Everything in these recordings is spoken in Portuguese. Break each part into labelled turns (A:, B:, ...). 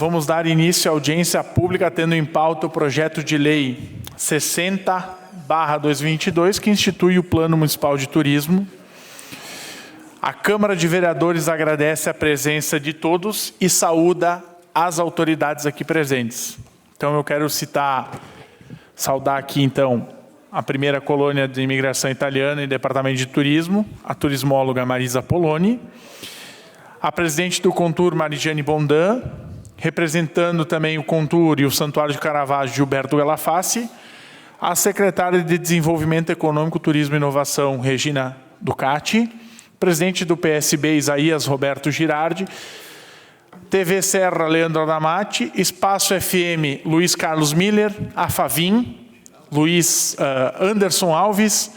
A: vamos dar início à audiência pública, tendo em pauta o projeto de lei 60/2022, que institui o Plano Municipal de Turismo. A Câmara de Vereadores agradece a presença de todos e saúda as autoridades aqui presentes. Então, eu quero saudar aqui, então, a primeira colônia de imigração italiana e Departamento de Turismo, a turismóloga Marisa Poloni, a presidente do Contur, Marigiane Bondan, representando também o Contur e o Santuário de Caravaggio, Gilberto Galaface, a secretária de Desenvolvimento Econômico, Turismo e Inovação, Regina Ducati, presidente do PSB, Isaías Roberto Girardi, TV Serra, Leandro Adamati, Espaço FM, Luiz Carlos Miller, a Favim, Luiz Anderson Alves,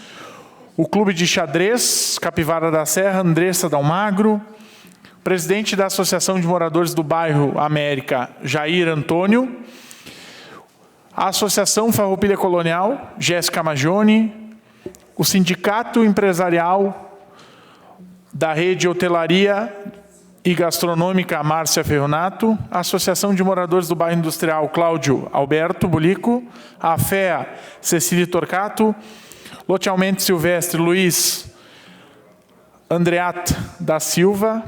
A: o Clube de Xadrez, Capivara da Serra, Andressa Dalmagro, presidente da Associação de Moradores do Bairro América, Jair Antônio, a Associação Farroupilha Colonial, Jéssica Magione, o Sindicato Empresarial da Rede Hotelaria e Gastronômica, Márcia Ferronato, a Associação de Moradores do Bairro Industrial, Cláudio Alberto Bulico, a FEA, Cecília Torcato, Loteamento Silvestre, Luiz Andreat da Silva,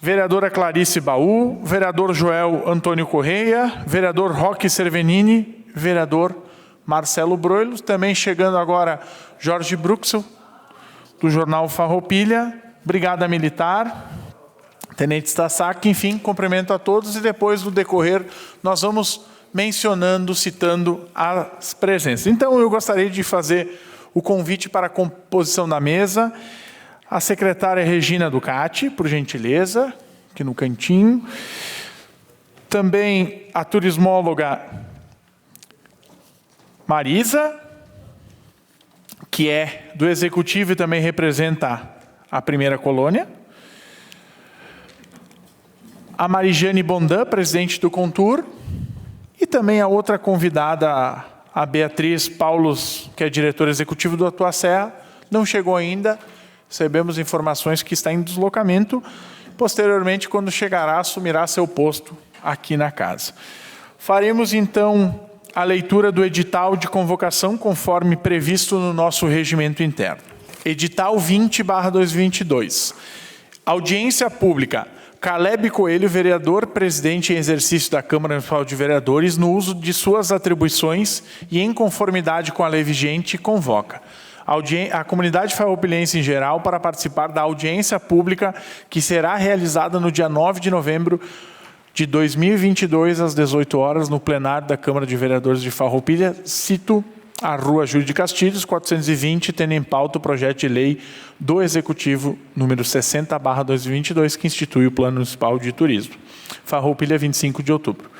A: vereadora Clarice Baú, vereador Joel Antônio Correia, vereador Roque Cervenini, vereador Marcelo Broilo, também chegando agora Jorge Bruxel, do jornal Farroupilha, Brigada Militar, Tenente Stassak, enfim, cumprimento a todos e depois, no decorrer, nós vamos mencionando, citando as presenças. Então, eu gostaria de fazer o convite para a composição da mesa. A secretária Regina Ducati, por gentileza, aqui no cantinho. Também a turismóloga Marisa, que é do Executivo e também representa a primeira colônia. A Marigiane Bondan, presidente do Contur. E também a outra convidada, a Beatriz Paulos, que é diretora executiva do Atuacerra, não chegou ainda. Recebemos informações que está em deslocamento. Posteriormente, quando chegará, assumirá seu posto aqui na casa. Faremos, então, a leitura do edital de convocação, conforme previsto no nosso regimento interno. Edital 20/2022. Audiência pública. Caleb Coelho, vereador, presidente em exercício da Câmara Municipal de Vereadores, no uso de suas atribuições e em conformidade com a lei vigente, convoca a comunidade farroupilhense em geral para participar da audiência pública que será realizada no dia 9 de novembro de 2022, às 18 horas, no plenário da Câmara de Vereadores de Farroupilha. Cito a Rua Júlio de Castilhos, 420, tendo em pauta o projeto de lei do Executivo número 60/2022, que institui o Plano Municipal de Turismo. Farroupilha, 25 de outubro.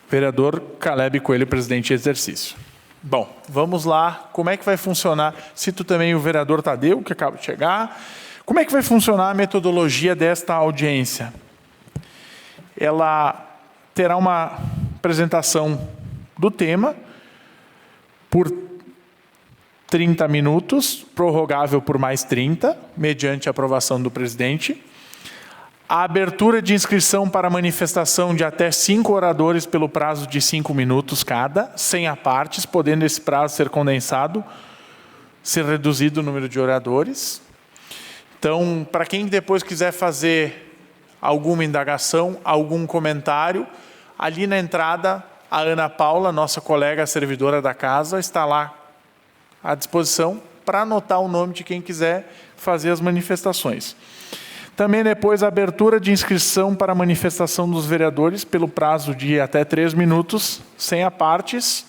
A: Vereador Caleb Coelho, presidente em exercício. Bom, vamos lá. Como é que vai funcionar? Cito também o vereador Tadeu, que acaba de chegar. Como é que vai funcionar a metodologia desta audiência? Ela terá uma apresentação do tema por 30 minutos, prorrogável por mais 30, mediante aprovação do presidente. A abertura de inscrição para manifestação de até 5 oradores pelo prazo de 5 minutos cada, sem apartes, podendo esse prazo ser condensado, ser reduzido o número de oradores. Então, para quem depois quiser fazer alguma indagação, algum comentário, ali na entrada, a Ana Paula, nossa colega servidora da casa, está lá à disposição para anotar o nome de quem quiser fazer as manifestações. Também depois a abertura de inscrição para a manifestação dos vereadores pelo prazo de até 3 minutos, sem apartes.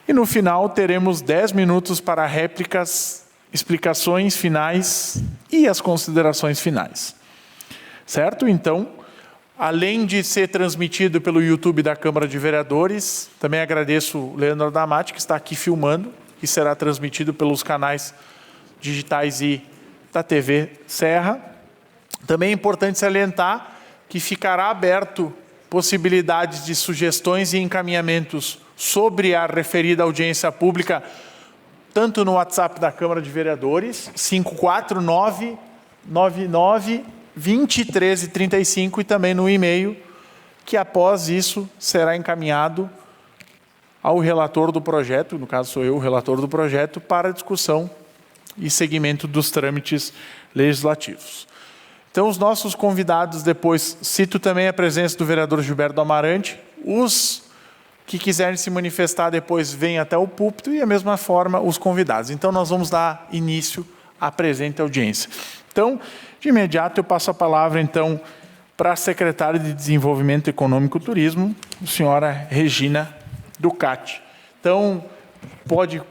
A: E no final teremos 10 minutos para réplicas, explicações finais e as considerações finais. Certo? Então, além de ser transmitido pelo YouTube da Câmara de Vereadores, também agradeço o Leandro Adamati, que está aqui filmando, que será transmitido pelos canais digitais e da TV Serra. Também é importante salientar que ficará aberto possibilidades de sugestões e encaminhamentos sobre a referida audiência pública, tanto no WhatsApp da Câmara de Vereadores, 549-99 23h35 e também no e-mail, que após isso será encaminhado ao relator do projeto, no caso sou eu, o relator do projeto, para discussão e seguimento dos trâmites legislativos. Então, os nossos convidados depois, cito também a presença do vereador Gilberto Amarante, os que quiserem se manifestar depois vêm até o púlpito e, da mesma forma, os convidados. Então, nós vamos dar início à presente audiência. Então, de imediato, eu passo a palavra, então, para a secretária de Desenvolvimento Econômico e Turismo, a senhora Regina Ducati. Então, pode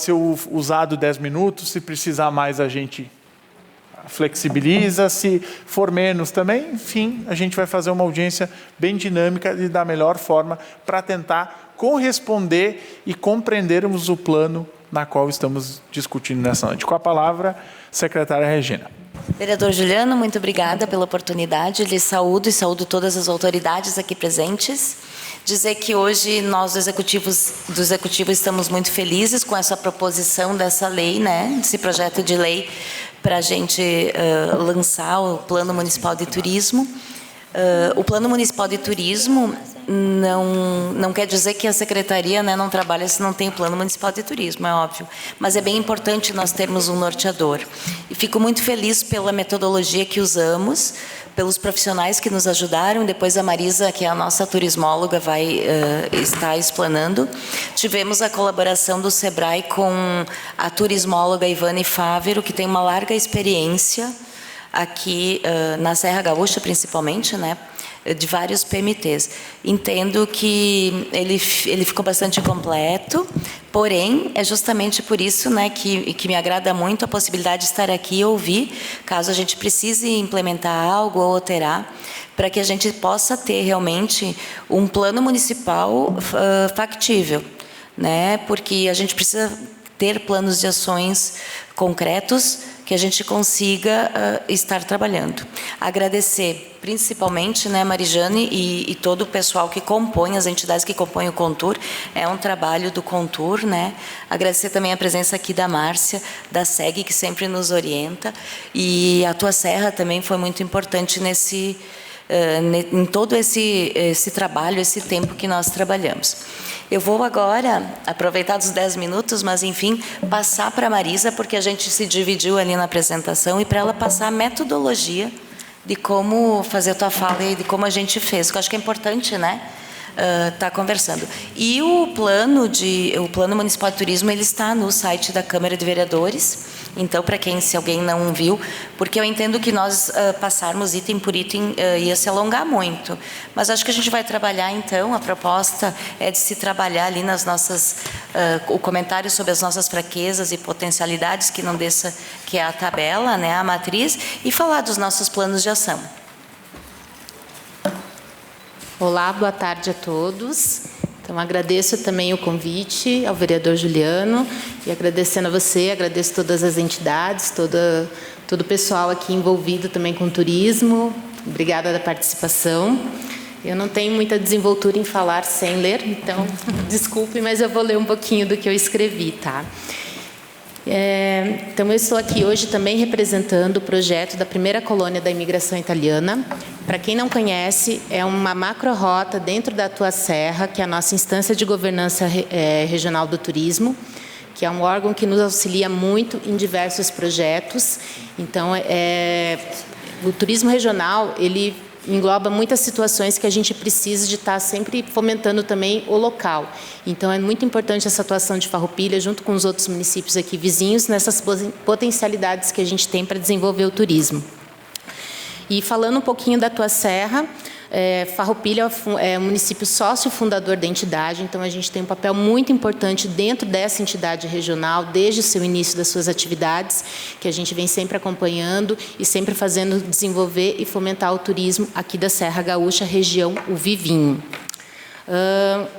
A: ser usado 10 minutos, se precisar mais a gente flexibiliza, se for menos também, enfim, a gente vai fazer uma audiência bem dinâmica e da melhor forma para tentar corresponder e compreendermos o plano na qual estamos discutindo nessa noite. Com a palavra, secretária Regina.
B: Vereador Juliano, muito obrigada pela oportunidade. Lhe saúdo e saúdo todas as autoridades aqui presentes. Dizer que hoje nós do Executivo estamos muito felizes com essa proposição dessa lei, né? Esse projeto de lei para a gente lançar o Plano Municipal de Turismo. O Plano Municipal de Turismo não quer dizer que a Secretaria, né, não trabalha se não tem o Plano Municipal de Turismo, é óbvio. Mas é bem importante nós termos um norteador. E fico muito feliz pela metodologia que usamos, pelos profissionais que nos ajudaram. Depois a Marisa, que é a nossa turismóloga, vai estar explanando. Tivemos a colaboração do SEBRAE com a turismóloga Ivane Fávero, que tem uma larga experiência aqui na Serra Gaúcha, principalmente, né, de vários PMTs. Entendo que ele ficou bastante completo, porém, é justamente por isso, né, que me agrada muito a possibilidade de estar aqui e ouvir, caso a gente precise implementar algo ou alterar, para que a gente possa ter realmente um plano municipal factível, né, porque a gente precisa ter planos de ações concretos que a gente consiga estar trabalhando. Agradecer principalmente, né, Marijane e todo o pessoal que compõe, as entidades que compõem o Contur, é um trabalho do Contur, né? Agradecer também a presença aqui da Márcia, da SEG, que sempre nos orienta, e a Tua Serra também foi muito importante em todo esse trabalho, esse tempo que nós trabalhamos. Eu vou agora aproveitar dos 10 minutos, mas, enfim, passar para a Marisa, porque a gente se dividiu ali na apresentação, e para ela passar a metodologia de como fazer a tua fala e de como a gente fez, que eu acho que é importante, né? Tá conversando. E o plano municipal de turismo, ele está no site da Câmara de Vereadores. Então, para se alguém não viu, porque eu entendo que nós passarmos item por item ia se alongar muito. Mas acho que a gente vai trabalhar, então, a proposta é de se trabalhar ali nas nossas, o comentário sobre as nossas fraquezas e potencialidades, que não desça, que é a tabela, né, a matriz, e falar dos nossos planos de ação.
C: Olá, boa tarde a todos. Então, agradeço também o convite ao vereador Juliano e agradecendo a você, agradeço todas as entidades, todo o pessoal aqui envolvido também com turismo. Obrigada da participação. Eu não tenho muita desenvoltura em falar sem ler, então, desculpe, mas eu vou ler um pouquinho do que eu escrevi, tá? Então, eu estou aqui hoje também representando o projeto da primeira colônia da imigração italiana. Para quem não conhece, é uma macro-rota dentro da Tua Serra, que é a nossa instância de governança regional do turismo, que é um órgão que nos auxilia muito em diversos projetos. Então, o turismo regional, ele engloba muitas situações que a gente precisa de estar sempre fomentando também o local. Então, é muito importante essa atuação de Farroupilha, junto com os outros municípios aqui vizinhos, nessas potencialidades que a gente tem para desenvolver o turismo. E falando um pouquinho da Tua Serra, Farroupilha é um município sócio fundador da entidade, então a gente tem um papel muito importante dentro dessa entidade regional, desde o seu início das suas atividades, que a gente vem sempre acompanhando e sempre fazendo desenvolver e fomentar o turismo aqui da Serra Gaúcha, região O Vivinho.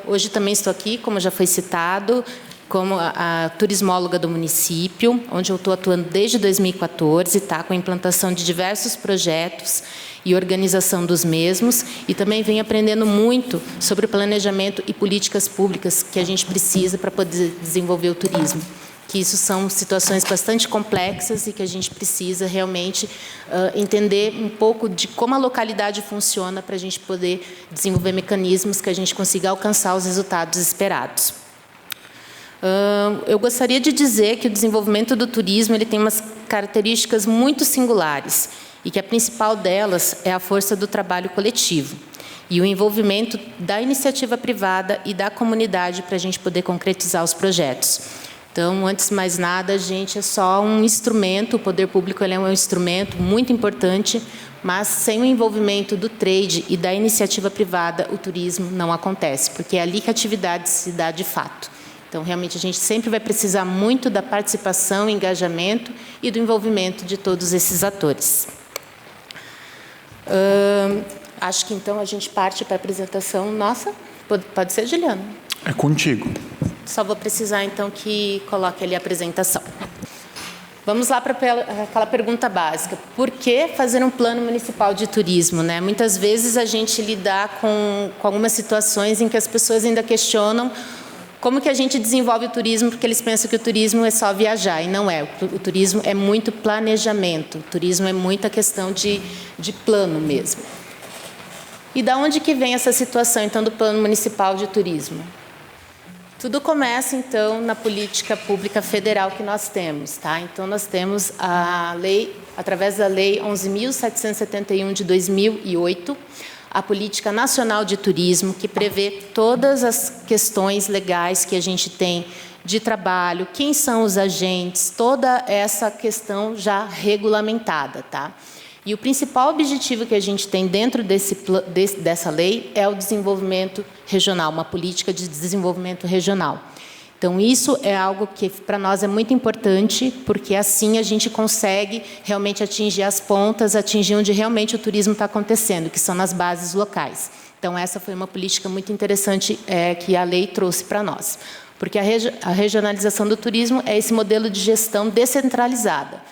C: Hoje também estou aqui, como já foi citado, como a turismóloga do município, onde eu estou atuando desde 2014, tá, com a implantação de diversos projetos e organização dos mesmos, e também venho aprendendo muito sobre o planejamento e políticas públicas que a gente precisa para poder desenvolver o turismo. que isso são situações bastante complexas e que a gente precisa realmente entender um pouco de como a localidade funciona para a gente poder desenvolver mecanismos que a gente consiga alcançar os resultados esperados. Eu gostaria de dizer que o desenvolvimento do turismo ele tem umas características muito singulares e que a principal delas é a força do trabalho coletivo e o envolvimento da iniciativa privada e da comunidade para a gente poder concretizar os projetos. Então, antes de mais nada, a gente é só um instrumento, o poder público ele é um instrumento muito importante, mas sem o envolvimento do trade e da iniciativa privada, o turismo não acontece, porque é ali que a atividade se dá de fato. Então, realmente, a gente sempre vai precisar muito da participação, engajamento e do envolvimento de todos esses atores. Acho que, então, a gente parte para a apresentação nossa. Pode ser, Juliana?
A: É contigo.
C: Só vou precisar, então, que coloque ali a apresentação. Vamos lá para aquela pergunta básica. Por que fazer um plano municipal de turismo, né? Muitas vezes a gente lida com algumas situações em que as pessoas ainda questionam como que a gente desenvolve o turismo, porque eles pensam que o turismo é só viajar, e não é. O turismo é muito planejamento, o turismo é muita questão de plano mesmo. E da onde que vem essa situação, então, do Plano Municipal de Turismo? Tudo começa, então, na política pública federal que nós temos, tá? Então, nós temos a lei, através da Lei 11.771 de 2008, a Política Nacional de Turismo, que prevê todas as questões legais que a gente tem de trabalho, quem são os agentes, toda essa questão já regulamentada, tá? E o principal objetivo que a gente tem dentro dessa lei é o desenvolvimento regional, uma política de desenvolvimento regional. Então, isso é algo que para nós é muito importante, porque assim a gente consegue realmente atingir as pontas, atingir onde realmente o turismo está acontecendo, que são nas bases locais. Então, essa foi uma política muito interessante que a lei trouxe para nós. Porque a regionalização do turismo é esse modelo de gestão descentralizada,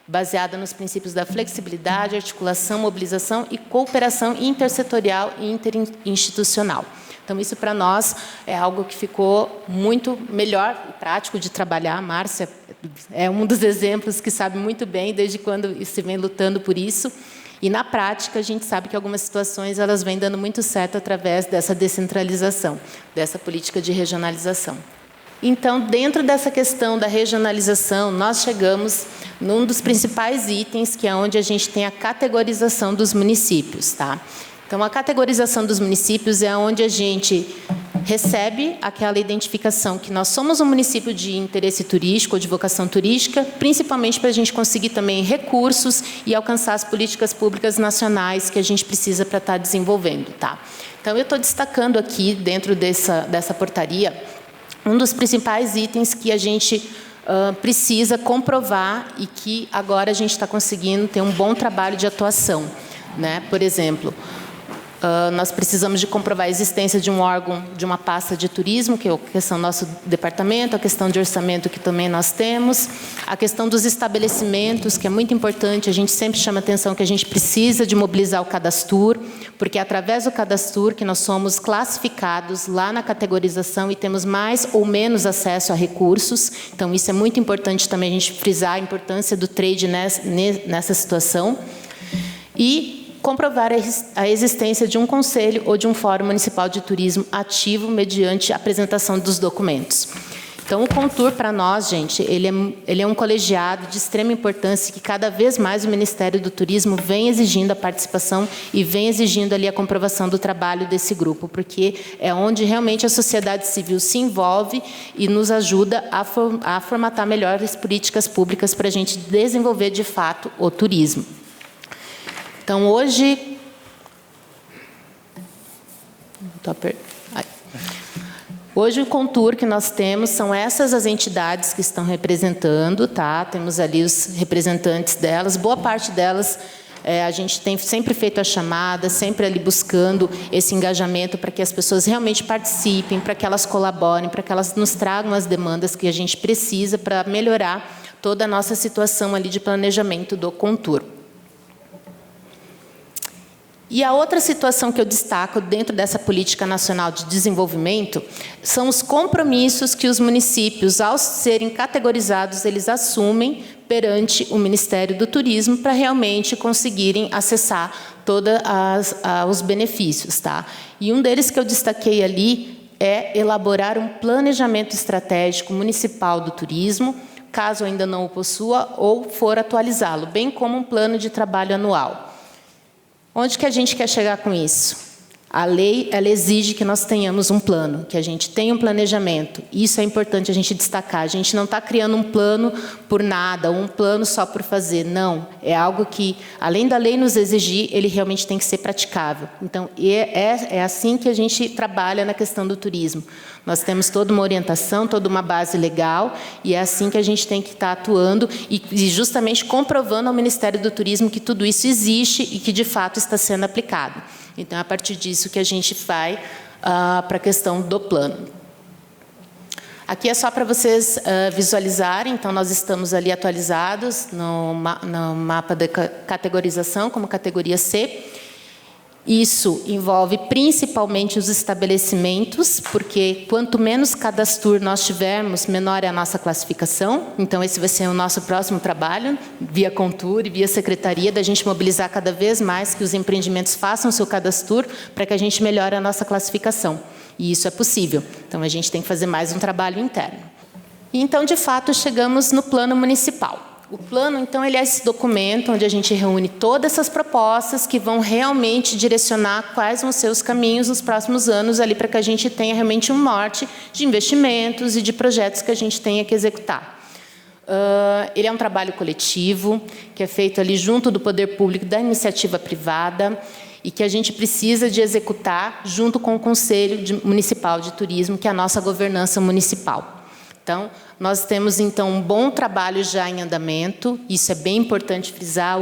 C: baseada nos princípios da flexibilidade, articulação, mobilização e cooperação intersetorial e interinstitucional. Então, isso para nós é algo que ficou muito melhor e prático de trabalhar. A Márcia é um dos exemplos que sabe muito bem desde quando se vem lutando por isso. E, na prática, a gente sabe que algumas situações elas vêm dando muito certo através dessa descentralização, dessa política de regionalização. Então, dentro dessa questão da regionalização, nós chegamos num dos principais itens, que é onde a gente tem a categorização dos municípios, tá? Então, a categorização dos municípios é onde a gente recebe aquela identificação que nós somos um município de interesse turístico ou de vocação turística, principalmente para a gente conseguir também recursos e alcançar as políticas públicas nacionais que a gente precisa para estar desenvolvendo, tá? Então, eu estou destacando aqui, dentro dessa portaria, um dos principais itens que a gente precisa comprovar e que agora a gente está conseguindo ter um bom trabalho de atuação, né? Por exemplo, nós precisamos de comprovar a existência de um órgão, de uma pasta de turismo, que é a questão do nosso departamento, a questão de orçamento que também nós temos, a questão dos estabelecimentos, que é muito importante, a gente sempre chama a atenção que a gente precisa de mobilizar o Cadastur, porque é através do Cadastur que nós somos classificados lá na categorização e temos mais ou menos acesso a recursos. Então, isso é muito importante também a gente frisar a importância do trade nessa situação. E comprovar a existência de um conselho ou de um fórum municipal de turismo ativo mediante a apresentação dos documentos. Então, o Contur, para nós, gente, ele é um colegiado de extrema importância que cada vez mais o Ministério do Turismo vem exigindo a participação e vem exigindo ali a comprovação do trabalho desse grupo, porque é onde realmente a sociedade civil se envolve e nos ajuda a formatar melhores políticas públicas para a gente desenvolver, de fato, o turismo. Então, hoje... Hoje, o Contur que nós temos são essas as entidades que estão representando, tá? Temos ali os representantes delas, boa parte delas a gente tem sempre feito a chamada, sempre ali buscando esse engajamento para que as pessoas realmente participem, para que elas colaborem, para que elas nos tragam as demandas que a gente precisa para melhorar toda a nossa situação ali de planejamento do Contur. E a outra situação que eu destaco dentro dessa Política Nacional de Desenvolvimento são os compromissos que os municípios, ao serem categorizados, eles assumem perante o Ministério do Turismo para realmente conseguirem acessar todos os benefícios. Tá? E um deles que eu destaquei ali é elaborar um planejamento estratégico municipal do turismo, caso ainda não o possua, ou for atualizá-lo, bem como um plano de trabalho anual. Onde que a gente quer chegar com isso? A lei, ela exige que nós tenhamos um plano, que a gente tenha um planejamento. Isso é importante a gente destacar. A gente não está criando um plano por nada, ou um plano só por fazer. Não, é algo que, além da lei nos exigir, ele realmente tem que ser praticável. Então, é assim que a gente trabalha na questão do turismo. Nós temos toda uma orientação, toda uma base legal, e é assim que a gente tem que estar atuando e justamente comprovando ao Ministério do Turismo que tudo isso existe e que, de fato, está sendo aplicado. Então, é a partir disso que a gente vai para a questão do plano. Aqui é só para vocês visualizarem. Então, nós estamos ali atualizados no mapa de categorização como categoria C. Isso envolve principalmente os estabelecimentos, porque quanto menos cadastro nós tivermos, menor é a nossa classificação. Então, esse vai ser o nosso próximo trabalho, via Contur e via Secretaria, da gente mobilizar cada vez mais que os empreendimentos façam seu cadastro para que a gente melhore a nossa classificação. E isso é possível. Então, a gente tem que fazer mais um trabalho interno. E, então, de fato, chegamos no plano municipal. O plano, então, ele é esse documento onde a gente reúne todas essas propostas que vão realmente direcionar quais vão ser os caminhos nos próximos anos ali para que a gente tenha realmente um norte de investimentos e de projetos que a gente tenha que executar. Ele é um trabalho coletivo, que é feito ali junto do poder público, da iniciativa privada, e que a gente precisa de executar junto com o Conselho Municipal de Turismo, que é a nossa governança municipal. Então, nós temos, então, um bom trabalho já em andamento. Isso é bem importante frisar.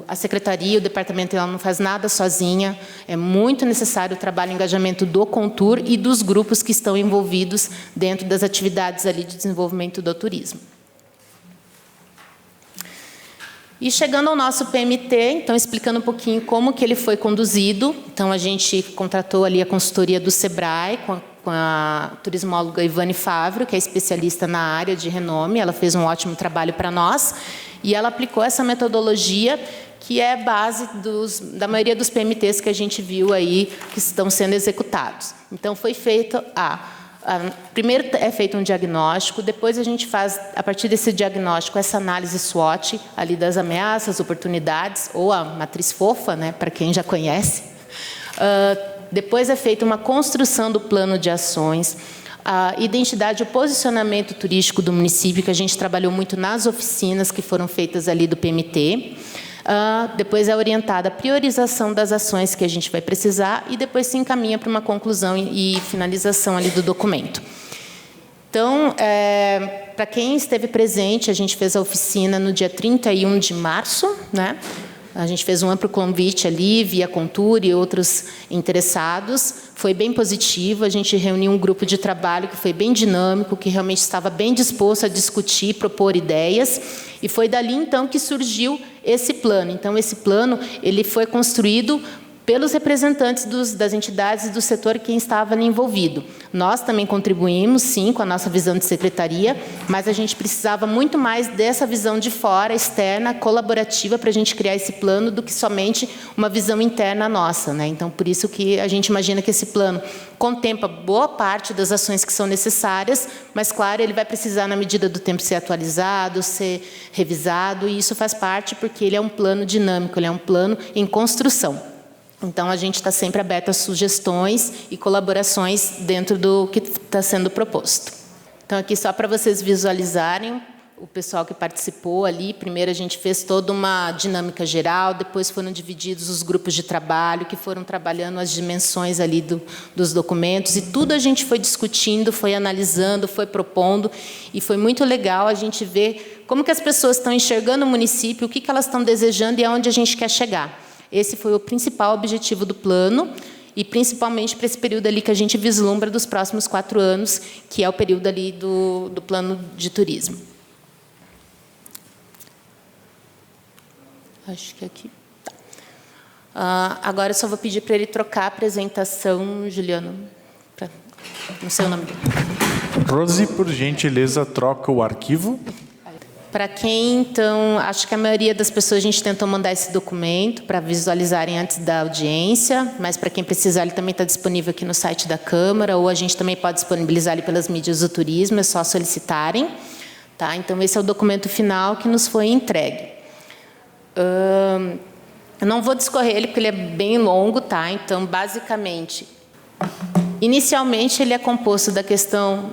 C: A Secretaria, o Departamento, ela não faz nada sozinha. É muito necessário o trabalho e engajamento do Contur e dos grupos que estão envolvidos dentro das atividades ali de desenvolvimento do turismo. E chegando ao nosso PMT, então, explicando um pouquinho como que ele foi conduzido. Então, a gente contratou ali a consultoria do SEBRAE, com a turismóloga Ivane Favro, que é especialista na área de renome. Ela fez um ótimo trabalho para nós. E ela aplicou essa metodologia, que é base da maioria dos PMTs que a gente viu aí, que estão sendo executados. Então, foi feito primeiro é feito um diagnóstico, depois a gente faz, a partir desse diagnóstico, essa análise SWOT, ali das ameaças, oportunidades, ou a matriz FOFA, né, para quem já conhece. Depois é feita uma construção do plano de ações, a identidade e o posicionamento turístico do município, que a gente trabalhou muito nas oficinas que foram feitas ali do PMT. Depois é orientada a priorização das ações que a gente vai precisar e depois se encaminha para uma conclusão e finalização ali do documento. Então, para quem esteve presente, a gente fez a oficina no dia 31 de março, né? A gente fez um amplo convite ali, via Contur e outros interessados. Foi bem positivo, a gente reuniu um grupo de trabalho que foi bem dinâmico, que realmente estava bem disposto a discutir, propor ideias. E foi dali, então, que surgiu esse plano. Então, esse plano ele foi construído pelos representantes das entidades do setor que estava envolvido. Nós também contribuímos, sim, com a nossa visão de secretaria, mas a gente precisava muito mais dessa visão de fora, externa, colaborativa, para a gente criar esse plano, do que somente uma visão interna nossa, né? Então, por isso que a gente imagina que esse plano contempla boa parte das ações que são necessárias, mas, claro, ele vai precisar, na medida do tempo, ser atualizado, ser revisado, e isso faz parte porque ele é um plano dinâmico, ele é um plano em construção. Então, a gente está sempre aberto a sugestões e colaborações dentro do que está sendo proposto. Então, aqui só para vocês visualizarem o pessoal que participou ali. Primeiro, a gente fez toda uma dinâmica geral, depois foram divididos os grupos de trabalho, que foram trabalhando as dimensões ali dos documentos, e tudo a gente foi discutindo, foi analisando, foi propondo, e foi muito legal a gente ver como que as pessoas estão enxergando o município, o que elas estão desejando e aonde a gente quer chegar. Esse foi o principal objetivo do plano, e principalmente para esse período ali que a gente vislumbra dos próximos 4 anos, que é o período ali do plano de turismo. Acho que aqui. Agora eu só vou pedir para ele trocar a apresentação, Juliano. Não sei o nome dele.
A: Rose, por gentileza, troca o arquivo.
C: Para quem, então, acho que a maioria das pessoas a gente tentou mandar esse documento para visualizarem antes da audiência, mas para quem precisar, ele também está disponível aqui no site da Câmara, ou a gente também pode disponibilizar ele pelas mídias do turismo, é só solicitarem. Tá? Então, esse é o documento final que nos foi entregue. Eu não vou discorrer ele, porque ele é bem longo, tá? Então, basicamente, inicialmente, ele é composto da questão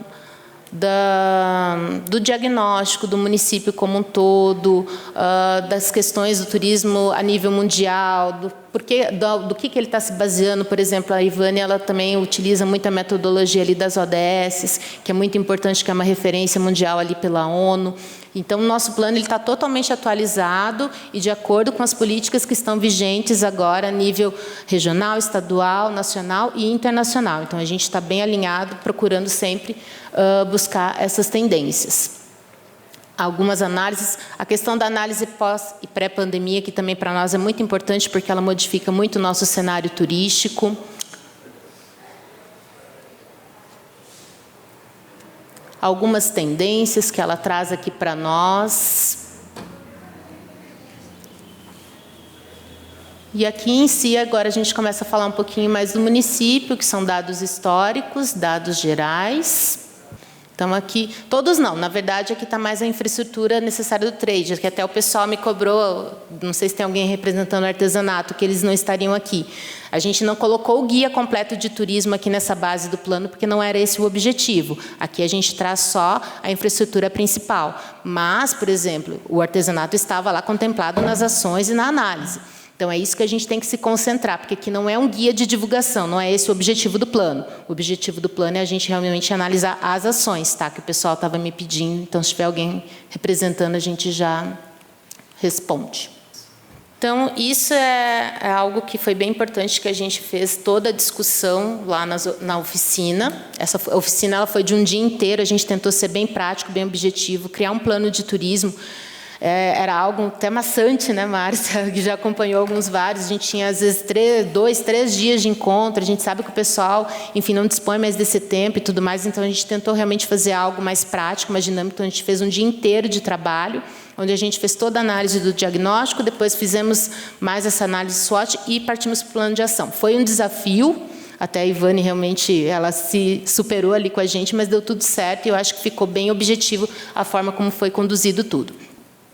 C: do diagnóstico do município como um todo, das questões do turismo a nível mundial, do que ele está se baseando. Por exemplo, a Ivane, ela também utiliza muita metodologia ali das ODS, que é muito importante, que é uma referência mundial ali pela ONU. Então, o nosso plano está totalmente atualizado e de acordo com as políticas que estão vigentes agora a nível regional, estadual, nacional e internacional. Então, a gente está bem alinhado, procurando sempre buscar essas tendências. Algumas análises, a questão da análise pós e pré-pandemia, que também para nós é muito importante, porque ela modifica muito o nosso cenário turístico. Algumas tendências que ela traz aqui para nós. E aqui em si, agora a gente começa a falar um pouquinho mais do município, que são dados históricos, dados gerais. Então, aqui, todos não, na verdade, aqui está mais a infraestrutura necessária do trade, que até o pessoal me cobrou, não sei se tem alguém representando o artesanato, que eles não estariam aqui. A gente não colocou o guia completo de turismo aqui nessa base do plano, porque não era esse o objetivo. Aqui a gente traz só a infraestrutura principal. Mas, por exemplo, o artesanato estava lá contemplado nas ações e na análise. Então, é isso que a gente tem que se concentrar, porque aqui não é um guia de divulgação, não é esse o objetivo do plano. O objetivo do plano é a gente realmente analisar as ações, tá? Que o pessoal estava me pedindo, então, se tiver alguém representando, a gente já responde. Então, isso é algo que foi bem importante, que a gente fez toda a discussão lá na oficina. Essa oficina ela foi de um dia inteiro, a gente tentou ser bem prático, bem objetivo, criar um plano de turismo. Era algo até maçante, né, Márcia, que já acompanhou alguns vários. A gente tinha, às vezes, 2, 3 dias de encontro. A gente sabe que o pessoal, enfim, não dispõe mais desse tempo e tudo mais. Então, a gente tentou realmente fazer algo mais prático, mais dinâmico. Então, a gente fez um dia inteiro de trabalho, onde a gente fez toda a análise do diagnóstico, depois fizemos mais essa análise SWOT e partimos para o plano de ação. Foi um desafio. Até a Ivane, realmente, ela se superou ali com a gente, mas deu tudo certo. E eu acho que ficou bem objetivo a forma como foi conduzido tudo.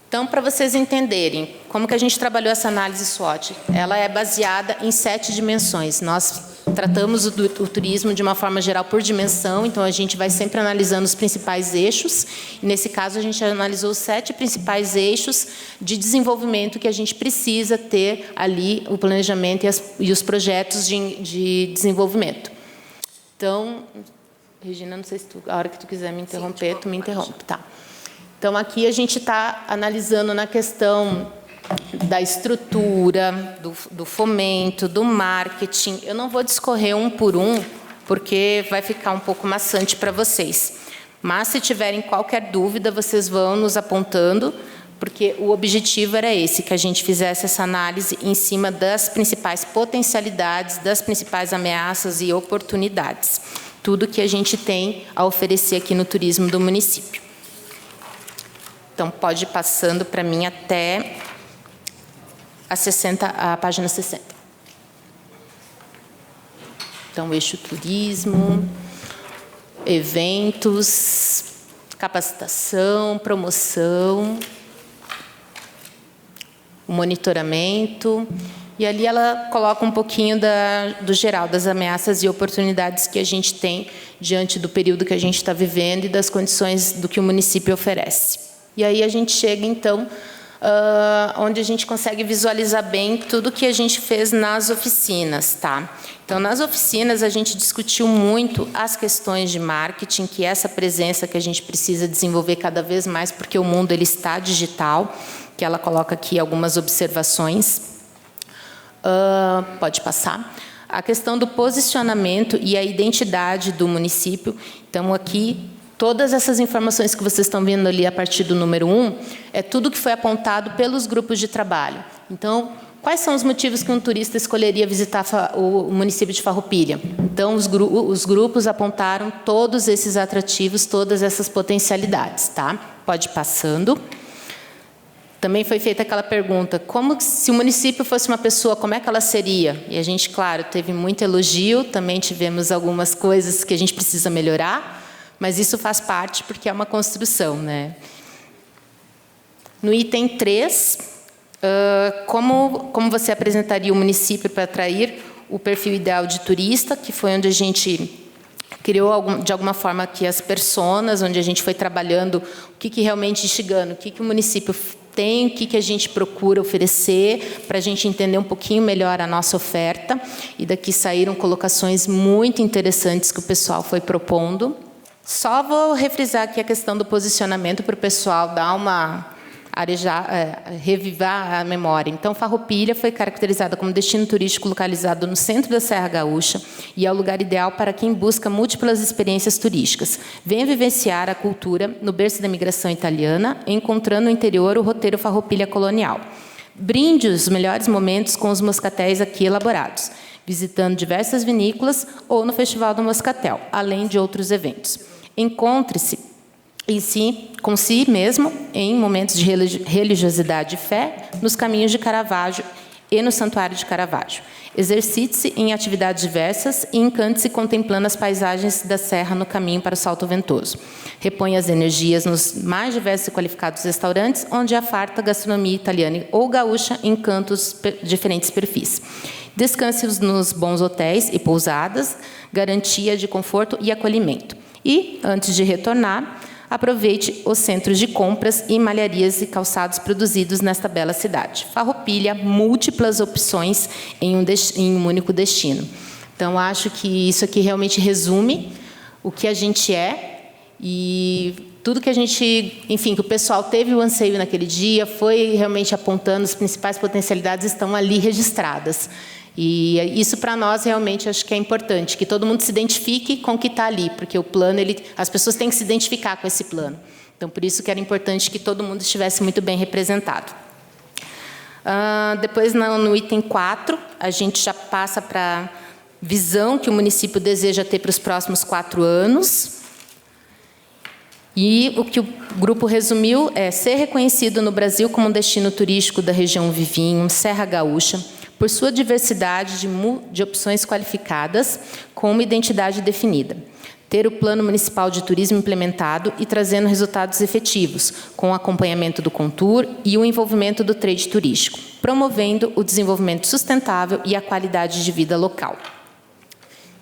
C: Então, para vocês entenderem como que a gente trabalhou essa análise SWOT, ela é baseada em 7 dimensões. Nós tratamos o turismo de uma forma geral por dimensão, então a gente vai sempre analisando os principais eixos. E nesse caso, a gente analisou os 7 principais eixos de desenvolvimento que a gente precisa ter ali, o planejamento e os projetos de desenvolvimento. Então, Regina, não sei se a hora que tu quiser me interromper, tu me interrompe, tá? Então, aqui a gente está analisando na questão da estrutura, do fomento, do marketing. Eu não vou discorrer um por um, porque vai ficar um pouco maçante para vocês. Mas, se tiverem qualquer dúvida, vocês vão nos apontando, porque o objetivo era esse, que a gente fizesse essa análise em cima das principais potencialidades, das principais ameaças e oportunidades. Tudo que a gente tem a oferecer aqui no turismo do município. Então, pode ir passando para mim até a página 60. Então, eixo turismo, eventos, capacitação, promoção, o monitoramento. E ali ela coloca um pouquinho do geral, das ameaças e oportunidades que a gente tem diante do período que a gente está vivendo e das condições do que o município oferece. E aí a gente chega, então, onde a gente consegue visualizar bem tudo que a gente fez nas oficinas, tá? Então, nas oficinas, a gente discutiu muito as questões de marketing, que é essa presença que a gente precisa desenvolver cada vez mais, porque o mundo ele está digital, que ela coloca aqui algumas observações. Pode passar. A questão do posicionamento e a identidade do município. Então, aqui, todas essas informações que vocês estão vendo ali a partir do número 1, é tudo que foi apontado pelos grupos de trabalho. Então, quais são os motivos que um turista escolheria visitar o município de Farroupilha? Então, os grupos apontaram todos esses atrativos, todas essas potencialidades, tá? Pode ir passando. Também foi feita aquela pergunta, se o município fosse uma pessoa, como é que ela seria? E a gente, claro, teve muito elogio, também tivemos algumas coisas que a gente precisa melhorar, mas isso faz parte porque é uma construção, né? No item 3, como você apresentaria o município para atrair o perfil ideal de turista, que foi onde a gente criou, de alguma forma, aqui as personas, onde a gente foi trabalhando o que realmente instigando, o que o município tem, o que a gente procura oferecer, para a gente entender um pouquinho melhor a nossa oferta. E daqui saíram colocações muito interessantes que o pessoal foi propondo. Só vou refrisar aqui a questão do posicionamento para o pessoal dar uma revivar a memória. Então, Farroupilha foi caracterizada como destino turístico localizado no centro da Serra Gaúcha e é o lugar ideal para quem busca múltiplas experiências turísticas. Venha vivenciar a cultura no berço da imigração italiana, encontrando no interior o roteiro Farroupilha colonial. Brinde os melhores momentos com os moscatéis aqui elaborados, visitando diversas vinícolas ou no Festival do Moscatel, além de outros eventos. Encontre-se com si mesmo, em momentos de religiosidade e fé, nos caminhos de Caravaggio e no Santuário de Caravaggio. Exercite-se em atividades diversas e encante-se contemplando as paisagens da serra no caminho para o Salto Ventoso. Reponha as energias nos mais diversos e qualificados restaurantes, onde há farta gastronomia italiana ou gaúcha em diferentes perfis. Descanse nos bons hotéis e pousadas, garantia de conforto e acolhimento. E, antes de retornar, aproveite os centros de compras e malharias e calçados produzidos nesta bela cidade. Farroupilha, múltiplas opções em um único destino. Então, acho que isso aqui realmente resume o que a gente é e tudo que a gente, enfim, que o pessoal teve o anseio naquele dia, foi realmente apontando as principais potencialidades, estão ali registradas. E isso, para nós, realmente, acho que é importante, que todo mundo se identifique com o que está ali, porque o plano, as pessoas têm que se identificar com esse plano. Então, por isso que era importante que todo mundo estivesse muito bem representado. Depois, no item 4, a gente já passa para a visão que o município deseja ter para os próximos 4 anos. E o que o grupo resumiu é ser reconhecido no Brasil como um destino turístico da região Vivinho, Serra Gaúcha, por sua diversidade de opções qualificadas, com uma identidade definida. Ter o Plano Municipal de Turismo implementado e trazendo resultados efetivos, com o acompanhamento do Contur e o envolvimento do trade turístico, promovendo o desenvolvimento sustentável e a qualidade de vida local.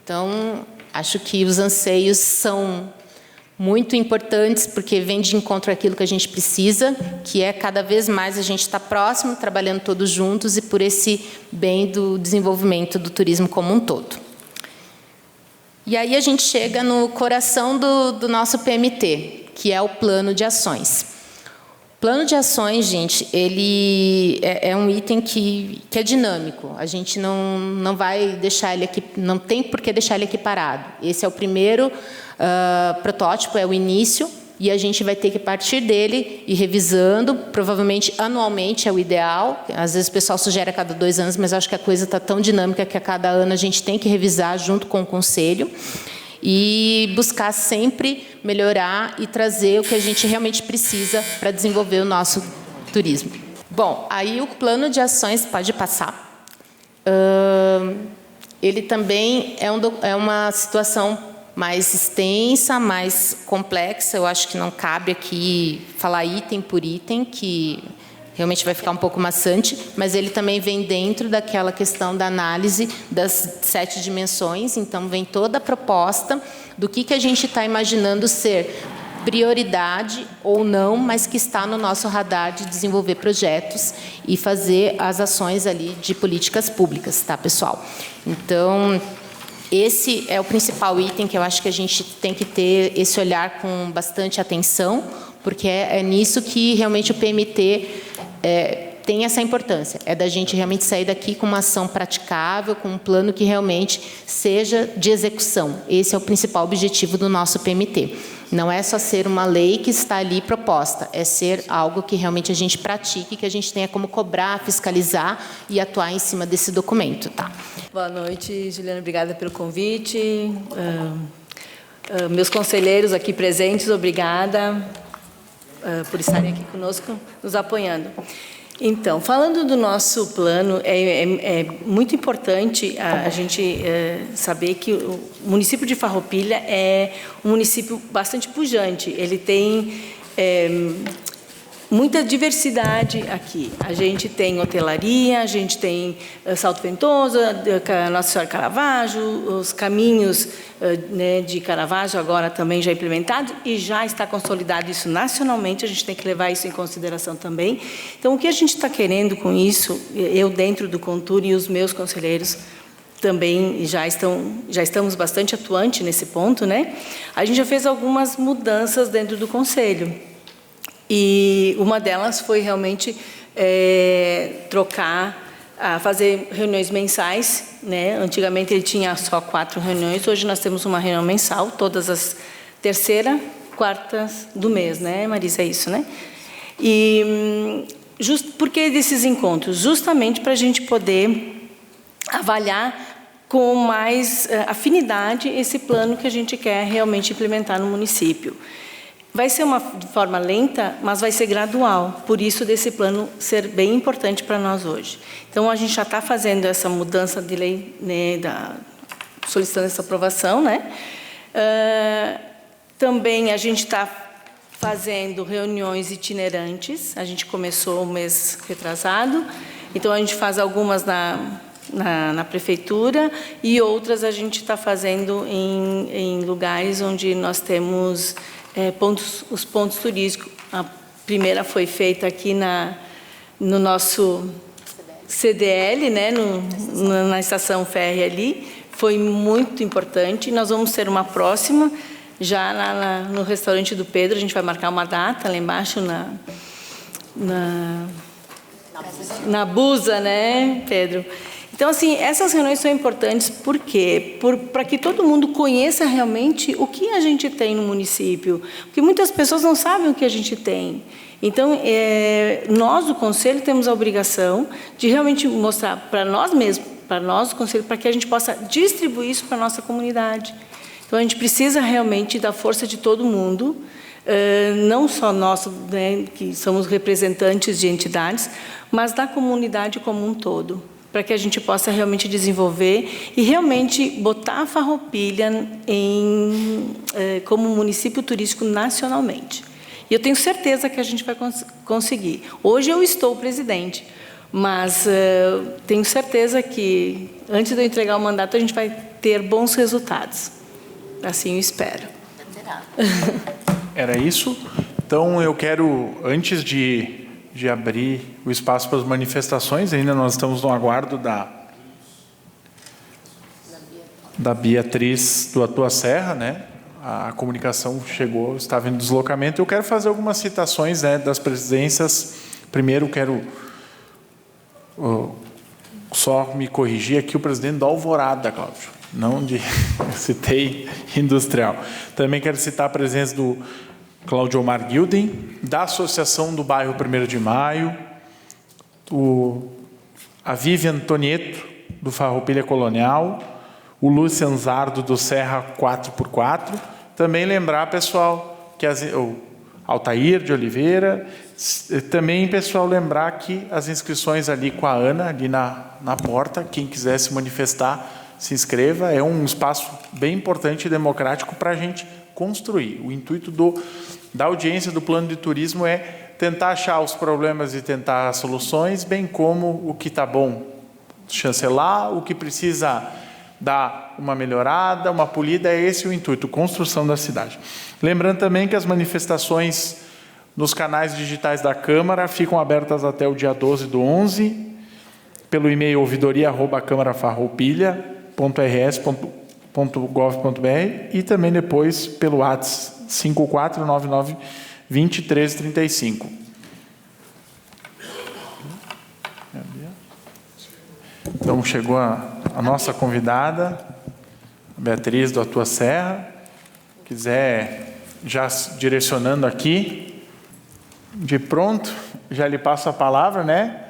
C: Então, acho que os anseios são muito importantes, porque vem de encontro àquilo que a gente precisa, que é cada vez mais a gente estar próximo, trabalhando todos juntos e por esse bem do desenvolvimento do turismo como um todo. E aí a gente chega no coração do nosso PMT, que é o plano de ações. O plano de ações, gente, ele é um item que é dinâmico. A gente não vai deixar ele aqui, não tem por que deixar ele aqui parado. Esse é o primeiro protótipo, é o início, e a gente vai ter que partir dele e revisando, provavelmente anualmente é o ideal. Às vezes o pessoal sugere a cada 2 anos, mas eu acho que a coisa está tão dinâmica que a cada ano a gente tem que revisar junto com o conselho e buscar sempre melhorar e trazer o que a gente realmente precisa para desenvolver o nosso turismo. Bom, aí o plano de ações pode passar. Ele também é uma situação mais extensa, mais complexa. Eu acho que não cabe aqui falar item por item, que realmente vai ficar um pouco maçante, mas ele também vem dentro daquela questão da análise das 7 dimensões. Então, vem toda a proposta do que a gente está imaginando ser prioridade ou não, mas que está no nosso radar de desenvolver projetos e fazer as ações ali de políticas públicas, tá, pessoal? Então, esse é o principal item que eu acho que a gente tem que ter esse olhar com bastante atenção, porque é nisso que realmente o PMT tem essa importância, é da gente realmente sair daqui com uma ação praticável, com um plano que realmente seja de execução. Esse é o principal objetivo do nosso PMT. Não é só ser uma lei que está ali proposta, é ser algo que realmente a gente pratique, que a gente tenha como cobrar, fiscalizar e atuar em cima desse documento. Tá?
D: Boa noite, Juliana, obrigada pelo convite. Meus conselheiros aqui presentes, obrigada por estarem aqui conosco, nos apoiando. Então, falando do nosso plano, é muito importante a gente saber que o município de Farroupilha é um município bastante pujante. Ele tem muita diversidade aqui. A gente tem hotelaria, a gente tem Salto Ventoso, Nossa Senhora Caravaggio, os caminhos de Caravaggio agora também já implementados e já está consolidado isso nacionalmente, a gente tem que levar isso em consideração também. Então, o que a gente está querendo com isso, eu dentro do Contur e os meus conselheiros também já estamos bastante atuantes nesse ponto, né? A gente já fez algumas mudanças dentro do Conselho. E uma delas foi realmente fazer reuniões mensais, né? Antigamente ele tinha só 4 reuniões, hoje nós temos uma reunião mensal, todas as terceira, quartas do mês, né, Marisa? É isso, né? E por que desses encontros? Justamente para a gente poder avaliar com mais afinidade esse plano que a gente quer realmente implementar no município. Vai ser de forma lenta, mas vai ser gradual, por isso desse plano ser bem importante para nós hoje. Então, a gente já está fazendo essa mudança de lei, né, solicitando essa aprovação, né? Também a gente está fazendo reuniões itinerantes, a gente começou o mês retrasado, então a gente faz algumas na prefeitura e outras a gente está fazendo em lugares onde nós temos os pontos turísticos. A primeira foi feita aqui no nosso CDL, né, na estação férrea ali, foi muito importante. Nós vamos ter uma próxima, já no restaurante do Pedro, a gente vai marcar uma data lá embaixo na Busa, né, Pedro? Então, assim, essas reuniões são importantes, por quê? Para que todo mundo conheça realmente o que a gente tem no município, porque muitas pessoas não sabem o que a gente tem. Então, nós do Conselho temos a obrigação de realmente mostrar para nós mesmos, para nós do Conselho, para que a gente possa distribuir isso para a nossa comunidade. Então, a gente precisa realmente da força de todo mundo, não só nós, né, que somos representantes de entidades, mas da comunidade como um todo, para que a gente possa realmente desenvolver e realmente botar a Farroupilha como município turístico nacionalmente. E eu tenho certeza que a gente vai conseguir. Hoje eu estou presidente, mas tenho certeza que, antes de eu entregar o mandato, a gente vai ter bons resultados. Assim eu espero.
A: Era isso? Então, eu quero, antes de abrir o espaço para as manifestações, ainda nós estamos no aguardo da Beatriz do Atua Serra, né? A comunicação chegou, estava em deslocamento. Eu quero fazer algumas citações, né, das presidências. Primeiro, quero só me corrigir aqui o presidente da Alvorada, Cláudio, não de citei industrial. Também quero citar a presença do Cláudio Omar Gilden, da Associação do Bairro 1º de Maio, a Vivian Tonieto, do Farroupilha Colonial, o Lucian Zardo, do Serra 4x4. Também lembrar, pessoal, que o Altair de Oliveira, também, pessoal, lembrar que as inscrições ali com a Ana, ali na porta, quem quiser se manifestar, se inscreva. É um espaço bem importante e democrático para a gente construir. O intuito da audiência do plano de turismo é tentar achar os problemas e tentar soluções, bem como o que está bom chancelar, o que precisa dar uma melhorada, uma polida. É esse o intuito, construção da cidade. Lembrando também que as manifestações nos canais digitais da Câmara ficam abertas até o dia 12/11, pelo e-mail ouvidoria@câmarafarroupilha.rs.gov.br e também depois pelo WhatsApp 5499-201335. Então chegou a nossa convidada, Beatriz do Atua Serra. Quiser já direcionando aqui, de pronto, já lhe passo a palavra, né?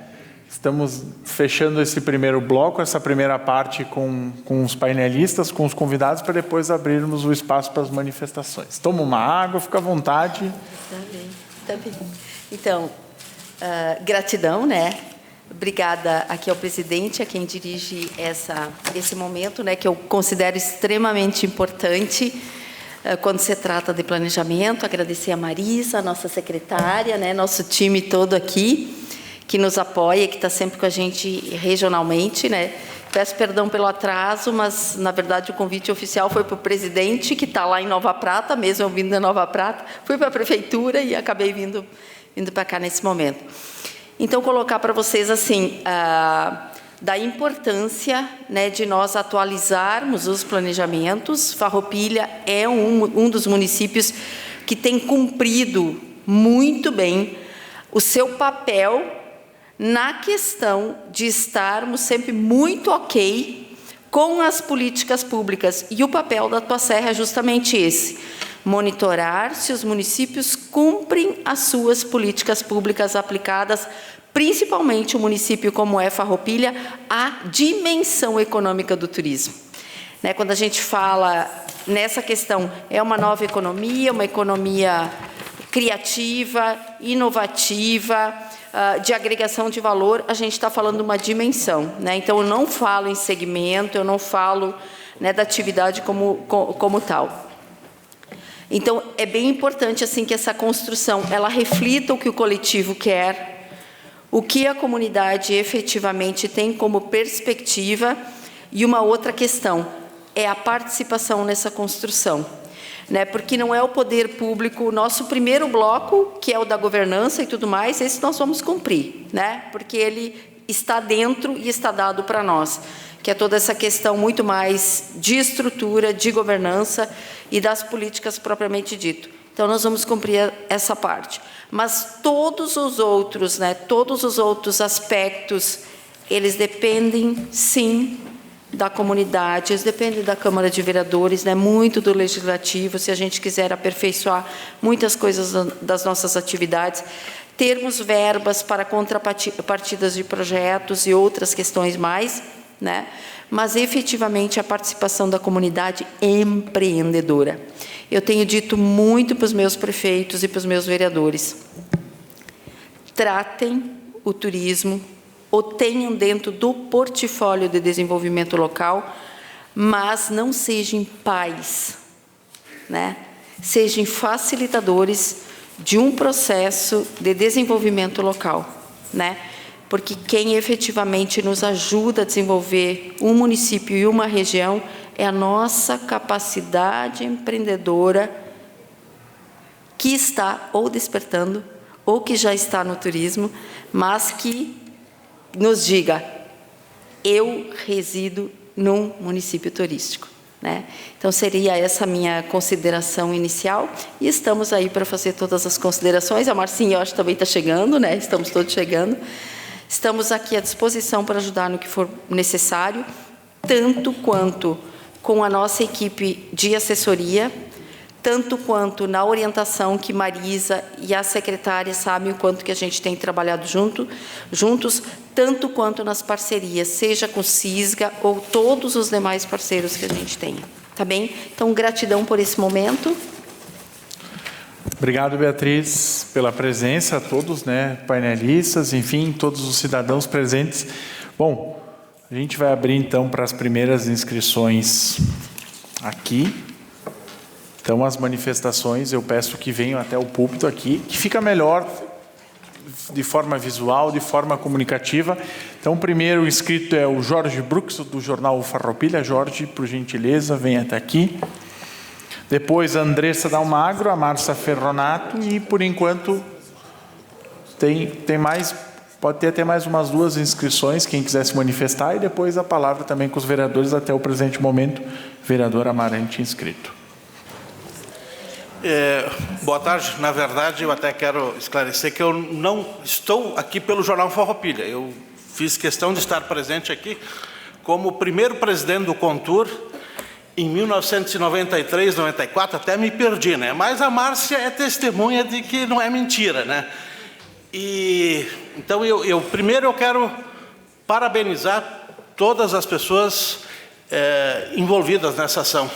A: Estamos fechando esse primeiro bloco, essa primeira parte com os painelistas, com os convidados, para depois abrirmos o espaço para as manifestações. Toma uma água, fica à vontade.
E: Tá bem. Então, gratidão, né? Obrigada aqui ao presidente, a quem dirige esse momento, né, que eu considero extremamente importante quando se trata de planejamento. Agradecer a Marisa, a nossa secretária, né, nosso time todo aqui, que nos apoia, que está sempre com a gente regionalmente, né. Peço perdão pelo atraso, mas, na verdade, o convite oficial foi para o presidente, que está lá em Nova Prata, mesmo eu vindo da Nova Prata, fui para a prefeitura e acabei vindo para cá nesse momento. Então, colocar para vocês, assim, da importância, né, de nós atualizarmos os planejamentos. Farroupilha é um dos municípios que tem cumprido muito bem o seu papel na questão de estarmos sempre muito ok com as políticas públicas. E o papel da Atua Serra é justamente esse: monitorar se os municípios cumprem as suas políticas públicas aplicadas, principalmente o município como é Farroupilha, a dimensão econômica do turismo. Né, quando a gente fala nessa questão, é uma nova economia, uma economia criativa, inovativa, de agregação de valor, a gente está falando de uma dimensão. Né? Então, eu não falo em segmento, eu não falo, né, da atividade como tal. Então, é bem importante, assim, que essa construção ela reflita o que o coletivo quer, o que a comunidade efetivamente tem como perspectiva. E uma outra questão é a participação nessa construção, né? Porque não é o poder público, o nosso primeiro bloco, que é o da governança e tudo mais, esse nós vamos cumprir, né? Porque ele está dentro e está dado para nós, que é toda essa questão muito mais de estrutura, de governança e das políticas propriamente dito. Então, nós vamos cumprir essa parte. Mas todos os outros, né, todos os outros aspectos, eles dependem, sim, da comunidade, eles dependem da Câmara de Vereadores, né, muito do Legislativo, se a gente quiser aperfeiçoar muitas coisas das nossas atividades, termos verbas para contrapartidas de projetos e outras questões mais, né, mas efetivamente a participação da comunidade empreendedora. Eu tenho dito muito para os meus prefeitos e para os meus vereadores: tratem o turismo, ou tenham dentro do portfólio de desenvolvimento local, mas não sejam pais, né? Sejam facilitadores de um processo de desenvolvimento local, né? Porque quem efetivamente nos ajuda a desenvolver um município e uma região é a nossa capacidade empreendedora, que está ou despertando, ou que já está no turismo, mas que nos diga: eu resido num município turístico, né? Então, seria essa a minha consideração inicial, e estamos aí para fazer todas as considerações. A Marcinha, eu acho, também está chegando, né? Estamos todos chegando. Estamos aqui à disposição para ajudar no que for necessário, tanto quanto com a nossa equipe de assessoria, tanto quanto na orientação que Marisa e a secretária sabem o quanto que a gente tem trabalhado juntos, tanto quanto nas parcerias, seja com o CISGA ou todos os demais parceiros que a gente tem. Tá bem? Então, gratidão por esse momento.
A: Obrigado, Beatriz, pela presença, a todos, né, painelistas, enfim, todos os cidadãos presentes. Bom, a gente vai abrir, então, para as primeiras inscrições aqui. Então, as manifestações, eu peço que venham até o púlpito aqui, que fica melhor de forma visual, de forma comunicativa. Então, o primeiro inscrito é o Jorge Brooks, do jornal Farroupilha. Jorge, por gentileza, venha até aqui. Depois, a Andressa Dalmagro, a Márcia Ferronato, e, por enquanto, tem mais, pode ter até mais umas 2 inscrições, quem quiser se manifestar, e depois a palavra também com os vereadores até o presente momento. Vereador Amarante, inscrito.
F: Boa tarde. Na verdade, eu até quero esclarecer que eu não estou aqui pelo jornal Farroupilha. Eu fiz questão de estar presente aqui como primeiro presidente do Contur em 1993, 94, até me perdi, né? Mas a Márcia é testemunha de que não é mentira, né? E então primeiro eu quero parabenizar todas as pessoas envolvidas nessa ação,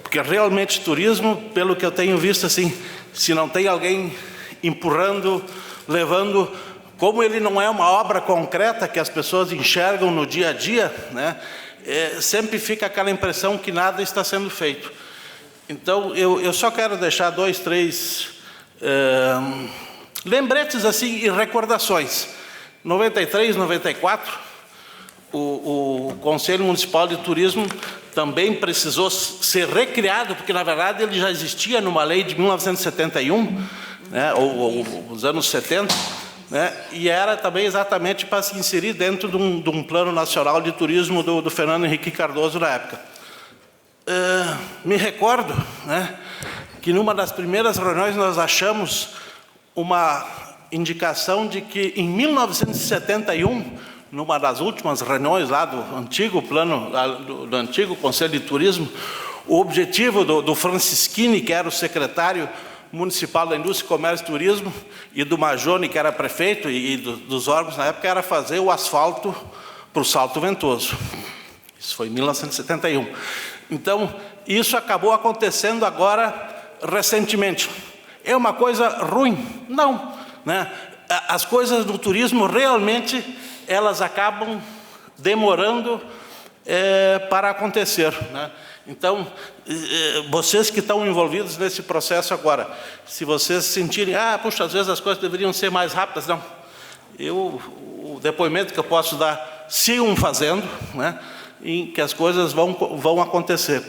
F: porque realmente turismo, pelo que eu tenho visto, assim, se não tem alguém empurrando, levando, como ele não é uma obra concreta que as pessoas enxergam no dia a dia, né? Sempre fica aquela impressão que nada está sendo feito. Então, eu só quero deixar 2, 3 lembretes assim e recordações. 93, 94, o Conselho Municipal de Turismo também precisou ser recriado, porque, na verdade, ele já existia numa lei de 1971, né, ou os anos 70, né, e era também exatamente para se inserir dentro de um plano nacional de turismo do Fernando Henrique Cardoso na época. Me recordo, né, que numa das primeiras reuniões nós achamos uma indicação de que em 1971, numa das últimas reuniões lá do antigo plano, do antigo Conselho de Turismo, o objetivo do Francisquini, que era o secretário municipal da Indústria, Comércio e Turismo, e do Majone, que era prefeito, e dos órgãos na época, era fazer o asfalto para o Salto Ventoso. Isso foi em 1971. Então, isso acabou acontecendo agora, recentemente. É uma coisa ruim? Não, né? As coisas do turismo, realmente, elas acabam demorando para acontecer, né? Então, vocês que estão envolvidos nesse processo agora, se vocês sentirem, puxa, às vezes as coisas deveriam ser mais rápidas, não. O depoimento que eu posso dar, sigam fazendo, né, em que as coisas vão acontecer.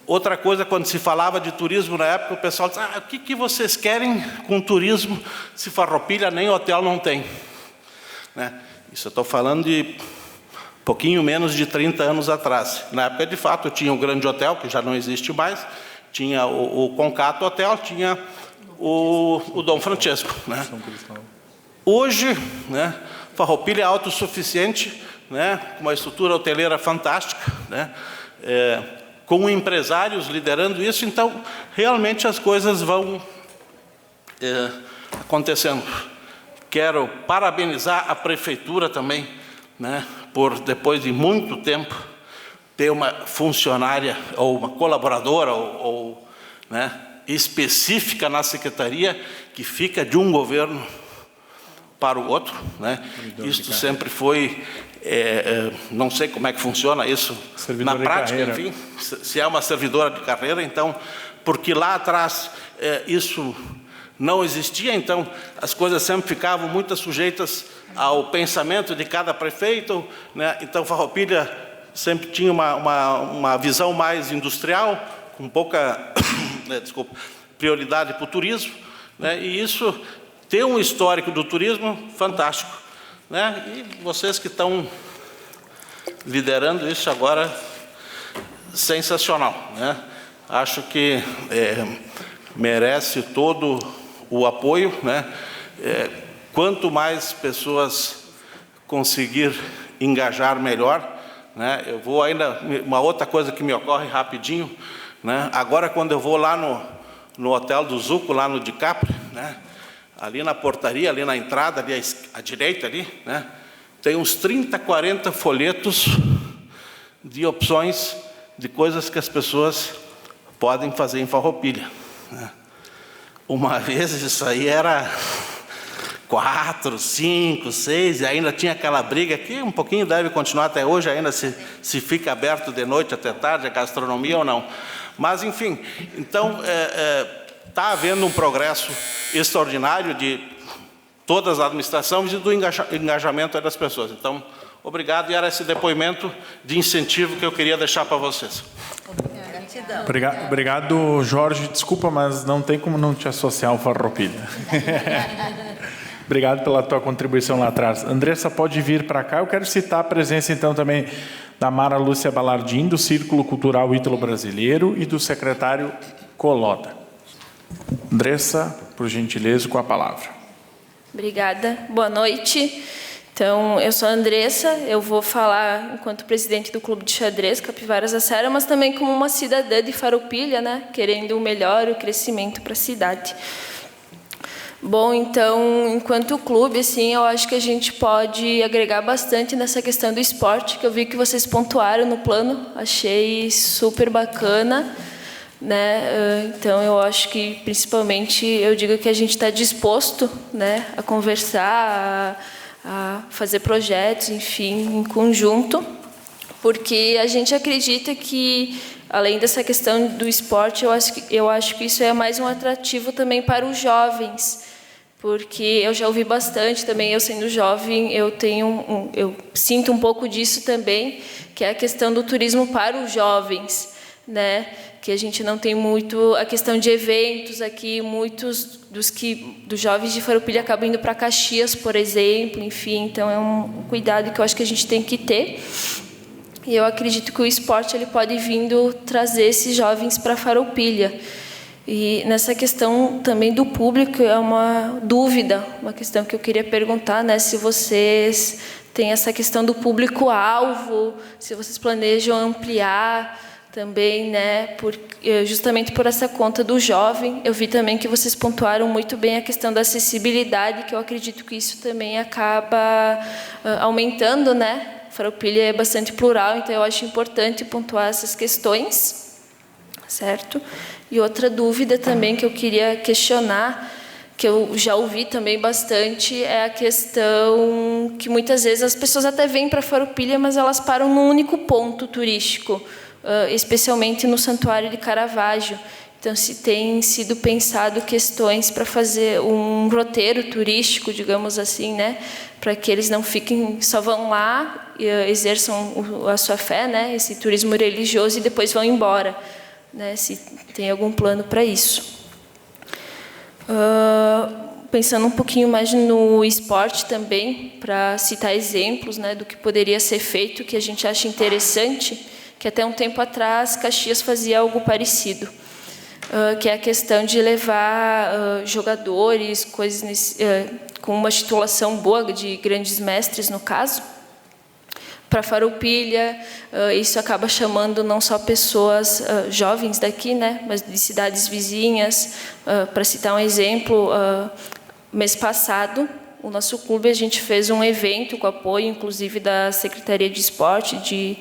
F: Outra coisa, quando se falava de turismo na época, o pessoal disse, o que vocês querem com turismo se Farroupilha nem hotel não tem? Né? Isso eu estou falando de pouquinho menos de 30 anos atrás. Na época, de fato, tinha o Grande Hotel, que já não existe mais, tinha o Concato Hotel, tinha o Dom Francesco, né? Hoje, né, Farroupilha é autossuficiente, né, com uma estrutura hoteleira fantástica, né, com empresários liderando isso, então, realmente as coisas vão acontecendo. Quero parabenizar a Prefeitura também, né, por, depois de muito tempo, ter uma funcionária ou uma colaboradora né, específica na Secretaria que fica de um governo para o outro, né? Isto sempre foi, não sei como é que funciona isso na prática, enfim, se é uma servidora de carreira, então, porque lá atrás isso não existia, então as coisas sempre ficavam muito sujeitas ao pensamento de cada prefeito, né? Então Farroupilha sempre tinha uma visão mais industrial, com pouca prioridade para o turismo, né? E isso tem um histórico do turismo fantástico, né? E vocês que estão liderando isso agora, sensacional, né? Acho que merece todo o apoio, né? Quanto mais pessoas conseguir engajar, melhor, né? Eu vou ainda, uma outra coisa que me ocorre rapidinho, né? Agora, quando eu vou lá no Hotel do Zuco, lá no DiCaprio, né? Ali na portaria, ali na entrada, ali à direita, ali, né? Tem uns 30, 40 folhetos de opções de coisas que as pessoas podem fazer em Farroupilha, né? Uma vez isso aí era 4, 5, 6, e ainda tinha aquela briga que um pouquinho deve continuar até hoje, ainda se fica aberto de noite até tarde, a gastronomia ou não. Mas, enfim, então, está havendo um progresso extraordinário de todas as administrações e do engajamento das pessoas. Então, obrigado, e era esse depoimento de incentivo que eu queria deixar para vocês.
A: Obrigado, Jorge. Desculpa, mas não tem como não te associar ao Farroupilha. Obrigado pela tua contribuição lá atrás. Andressa, pode vir para cá. Eu quero citar a presença, então, também da Mara Lúcia Balardim, do Círculo Cultural Ítalo-Brasileiro, e do secretário Colota. Andressa, por gentileza, com a palavra.
G: Obrigada. Boa noite. Então, eu sou a Andressa, eu vou falar enquanto presidente do Clube de Xadrez Capivaras da Serra, mas também como uma cidadã de Farroupilha, né, querendo o melhor, o crescimento para a cidade. Bom, então, enquanto clube, assim, eu acho que a gente pode agregar bastante nessa questão do esporte, que eu vi que vocês pontuaram no plano, achei super bacana, né? Então, eu acho que, principalmente, eu digo que a gente está disposto, né, a conversar, a fazer projetos, enfim, em conjunto, porque a gente acredita que, além dessa questão do esporte, eu acho que isso é mais um atrativo também para os jovens, porque eu já ouvi bastante também, eu sendo jovem, eu sinto um pouco disso também, que é a questão do turismo para os jovens, né? Que a gente não tem muito a questão de eventos aqui, muitos dos jovens de Farroupilha acabam indo para Caxias, por exemplo, enfim, então é um cuidado que eu acho que a gente tem que ter. E eu acredito que o esporte ele pode vindo trazer esses jovens para Farroupilha. E nessa questão também do público é uma dúvida, uma questão que eu queria perguntar, né, se vocês têm essa questão do público-alvo, se vocês planejam ampliar também, né, justamente por essa conta do jovem. Eu vi também que vocês pontuaram muito bem a questão da acessibilidade, que eu acredito que isso também acaba aumentando, né? Farroupilha é bastante plural, então eu acho importante pontuar essas questões, certo? E outra dúvida também que eu queria questionar, que eu já ouvi também bastante, é a questão que muitas vezes as pessoas até vêm para Farroupilha, mas elas param num único ponto turístico, especialmente no Santuário de Caravaggio. Então, se tem sido pensado questões para fazer um roteiro turístico, digamos assim, né, para que eles não fiquem, só vão lá, exerçam a sua fé, né, esse turismo religioso, e depois vão embora, né, se tem algum plano para isso. Pensando um pouquinho mais no esporte também, para citar exemplos, né, do que poderia ser feito, que a gente acha interessante, que até um tempo atrás Caxias fazia algo parecido, que é a questão de levar jogadores, coisas com uma titulação boa, de grandes mestres, no caso, para Farroupilha. Isso acaba chamando não só pessoas jovens daqui, né, mas de cidades vizinhas. Para citar um exemplo, mês passado, o nosso clube, a gente fez um evento com apoio, inclusive, da Secretaria de Esporte, de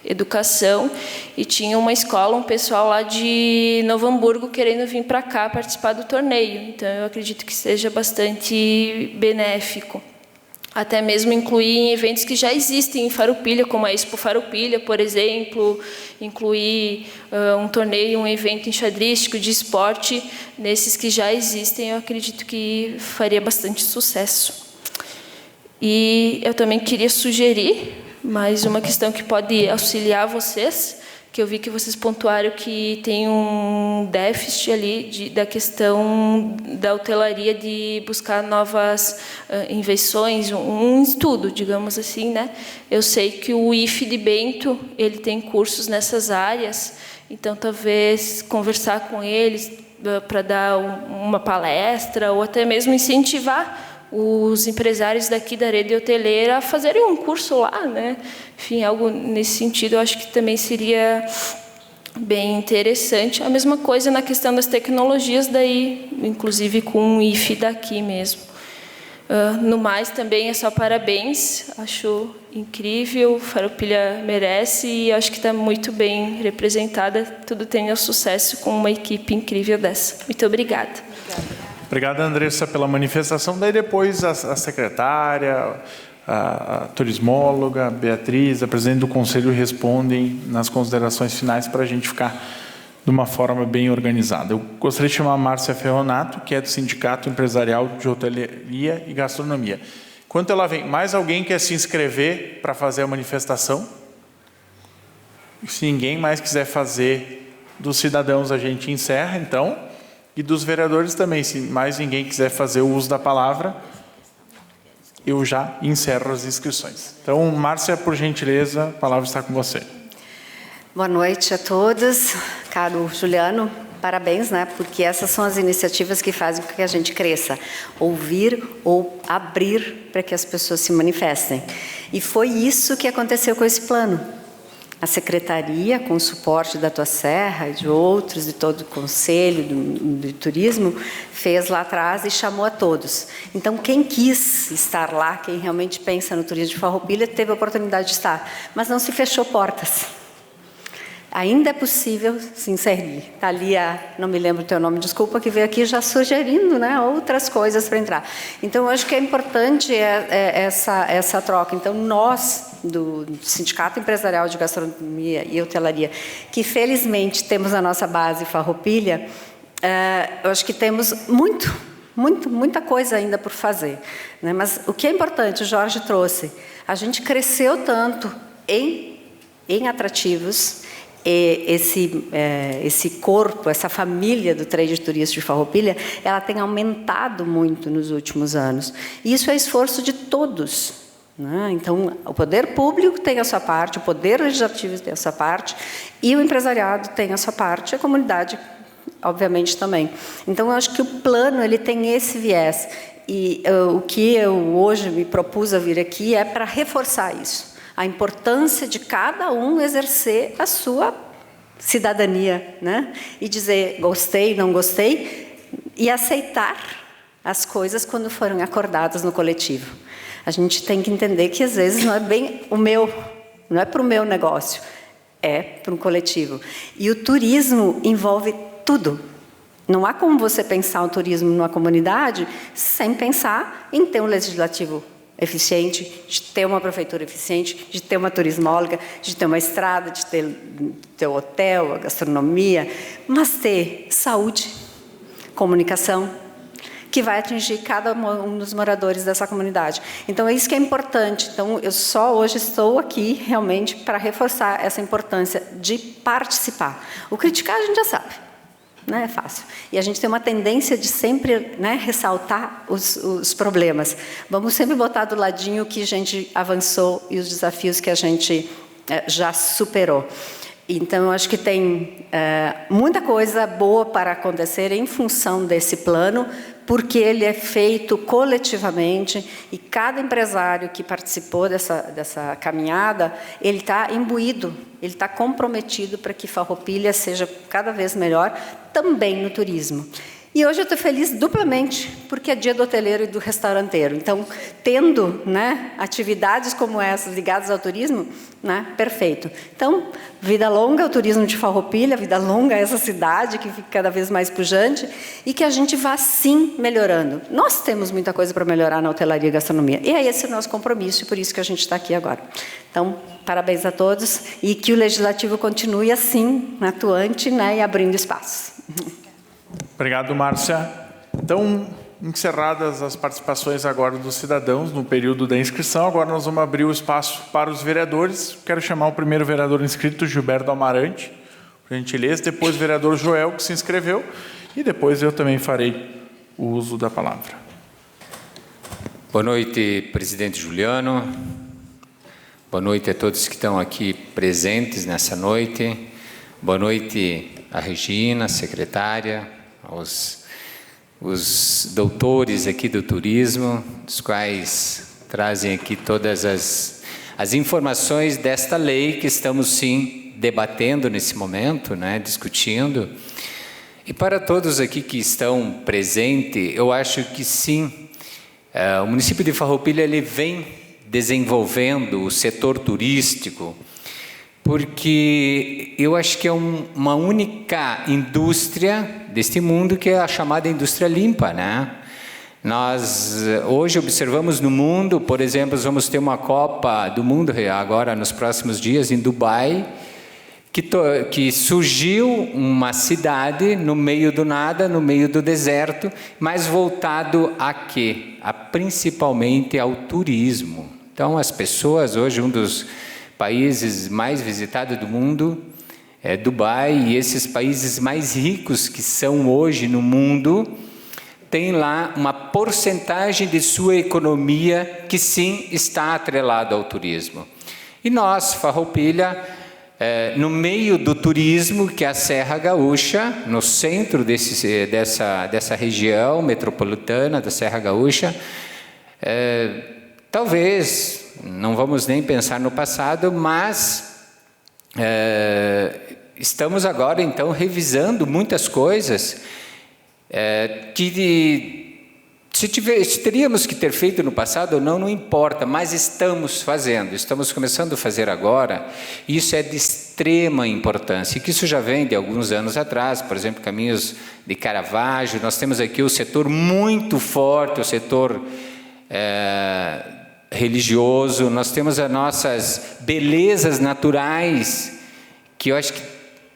G: Educação, e tinha uma escola, um pessoal lá de Novo Hamburgo querendo vir para cá participar do torneio. Então, eu acredito que seja bastante benéfico. Até mesmo incluir em eventos que já existem em Farroupilha, como a Expo Farroupilha, por exemplo, incluir um torneio, um evento enxadrístico de esporte, nesses que já existem, eu acredito que faria bastante sucesso. E eu também queria sugerir mais uma questão que pode auxiliar vocês, que eu vi que vocês pontuaram que tem um déficit ali da questão da hotelaria, de buscar novas invenções, um estudo, digamos assim, né? Eu sei que o IFE de Bento, ele tem cursos nessas áreas, então talvez conversar com eles para dar uma palestra, ou até mesmo incentivar os empresários daqui da rede hoteleira a fazerem um curso lá, né? Enfim, algo nesse sentido, eu acho que também seria bem interessante. A mesma coisa na questão das tecnologias, daí, inclusive com o IFE daqui mesmo. No mais, também é só parabéns, acho incrível, Farroupilha merece, e acho que está muito bem representada. Tudo tenha sucesso com uma equipe incrível dessa. Muito obrigada.
A: Obrigado, Andressa, pela manifestação. Daí depois a secretária, a turismóloga, a Beatriz, a presidente do conselho, respondem nas considerações finais para a gente ficar de uma forma bem organizada. Eu gostaria de chamar a Márcia Ferronato, que é do Sindicato Empresarial de Hotelaria e Gastronomia. Enquanto ela vem, mais alguém quer se inscrever para fazer a manifestação? Se ninguém mais quiser fazer, dos cidadãos a gente encerra, então. E dos vereadores também, se mais ninguém quiser fazer o uso da palavra, eu já encerro as inscrições. Então, Márcia, por gentileza, a palavra está com você.
H: Boa noite a todos, caro Juliano. parabéns, né? Porque essas são as iniciativas que fazem com que a gente cresça. Ouvir ou abrir para que as pessoas se manifestem. E foi isso que aconteceu com esse plano. A secretaria, com o suporte da Tua Serra e de outros, de todo o Conselho de Turismo, fez lá atrás e chamou a todos. Então, quem quis estar lá, quem realmente pensa no turismo de Farroupilha, teve a oportunidade de estar. Mas não se fechou portas. Ainda é possível se inserir. Está ali não me lembro o teu nome, desculpa, que veio aqui já sugerindo, né, outras coisas para entrar. Então, eu acho que é importante essa troca. Então, nós, do Sindicato Empresarial de Gastronomia e Hotelaria, que felizmente temos a nossa base Farroupilha, eu acho que temos muita coisa ainda por fazer, né? Mas o que é importante, o Jorge trouxe, a gente cresceu tanto em atrativos. Esse corpo, essa família do trade turístico de Farroupilha, ela tem aumentado muito nos últimos anos. E isso é esforço de todos, né? Então, o poder público tem a sua parte, o poder legislativo tem a sua parte, e o empresariado tem a sua parte, a comunidade, obviamente, também. Então, eu acho que o plano ele tem esse viés. E o que eu hoje me propus a vir aqui é para reforçar isso. A importância de cada um exercer a sua cidadania, né? E dizer gostei, não gostei, e aceitar as coisas quando foram acordadas no coletivo. A gente tem que entender que às vezes não é bem não é para o meu negócio, é para um coletivo. E o turismo envolve tudo. Não há como você pensar o turismo numa comunidade sem pensar em ter um legislativo eficiente, de ter uma prefeitura eficiente, de ter uma turismóloga, de ter uma estrada, de ter o hotel, a gastronomia, mas ter saúde, comunicação, que vai atingir cada um dos moradores dessa comunidade. Então, é isso que é importante. Então, eu só hoje estou aqui realmente para reforçar essa importância de participar. O criticar a gente já sabe. Não é fácil. E a gente tem uma tendência de sempre, né, ressaltar os problemas. Vamos sempre botar do ladinho o que a gente avançou e os desafios que a gente já superou. Então, eu acho que tem muita coisa boa para acontecer em função desse plano, porque ele é feito coletivamente e cada empresário que participou dessa caminhada, ele está imbuído, ele está comprometido para que Farroupilha seja cada vez melhor, também no turismo. E hoje eu estou feliz duplamente, porque é dia do hoteleiro e do restauranteiro. Então, tendo, né, atividades como essas ligadas ao turismo, né, perfeito. Então, vida longa ao turismo de Farroupilha, vida longa a essa cidade que fica cada vez mais pujante e que a gente vá, sim, melhorando. Nós temos muita coisa para melhorar na hotelaria e gastronomia. E é esse o nosso compromisso, e por isso que a gente está aqui agora. Então, parabéns a todos e que o Legislativo continue assim, atuante, né, e abrindo espaços.
A: Obrigado, Márcia. Então, encerradas as participações agora dos cidadãos no período da inscrição, agora nós vamos abrir o espaço para os vereadores. Quero chamar o primeiro vereador inscrito, Gilberto Amarante, por gentileza, depois o vereador Joel, que se inscreveu, e depois eu também farei o uso da palavra.
I: Boa noite, presidente Juliano. Boa noite a todos que estão aqui presentes nessa noite. Boa noite a Regina, a secretária, os doutores aqui do turismo, os quais trazem aqui todas as informações desta lei que estamos, sim, debatendo nesse momento, né, discutindo. E para todos aqui que estão presentes, eu acho que, sim, o município de Farroupilha ele vem desenvolvendo o setor turístico, porque eu acho que é uma única indústria deste mundo que é a chamada indústria limpa, né? Nós hoje observamos no mundo, por exemplo, vamos ter uma Copa do Mundo agora nos próximos dias em Dubai, que surgiu uma cidade no meio do nada, no meio do deserto, mas voltado a quê? Principalmente ao turismo. Então, as pessoas hoje, um dos países mais visitados do mundo é Dubai, e esses países mais ricos que são hoje no mundo, tem lá uma porcentagem de sua economia que sim está atrelada ao turismo. E nós, Farroupilha, no meio do turismo, que é a Serra Gaúcha, no centro dessa região metropolitana da Serra Gaúcha. Talvez, não vamos nem pensar no passado, mas estamos agora, então, revisando muitas coisas que se teríamos que ter feito no passado ou não, não importa, mas estamos fazendo, estamos começando a fazer agora. Isso é de extrema importância, e que isso já vem de alguns anos atrás. Por exemplo, Caminhos de Caravaggio, nós temos aqui o setor muito forte, o setor religioso, nós temos as nossas belezas naturais, que eu acho que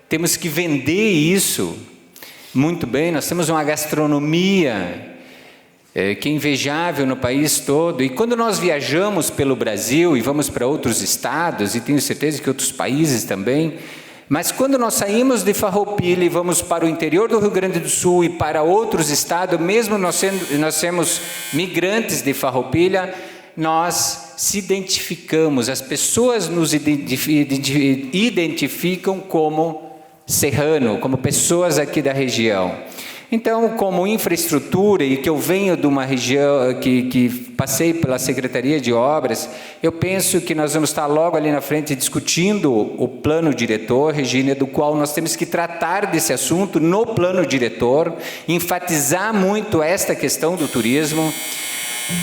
I: temos que vender isso muito bem. Nós temos uma gastronomia que é invejável no país todo, e quando nós viajamos pelo Brasil e vamos para outros estados, e tenho certeza que outros países também, mas quando nós saímos de Farroupilha e vamos para o interior do Rio Grande do Sul e para outros estados, mesmo nós sermos migrantes de Farroupilha, nós se identificamos, as pessoas nos identificam como serrano, como pessoas aqui da região. Então, como infraestrutura, e que eu venho de uma região que passei pela Secretaria de Obras, eu penso que nós vamos estar logo ali na frente discutindo o plano diretor, Regina, do qual nós temos que tratar desse assunto no plano diretor, enfatizar muito esta questão do turismo.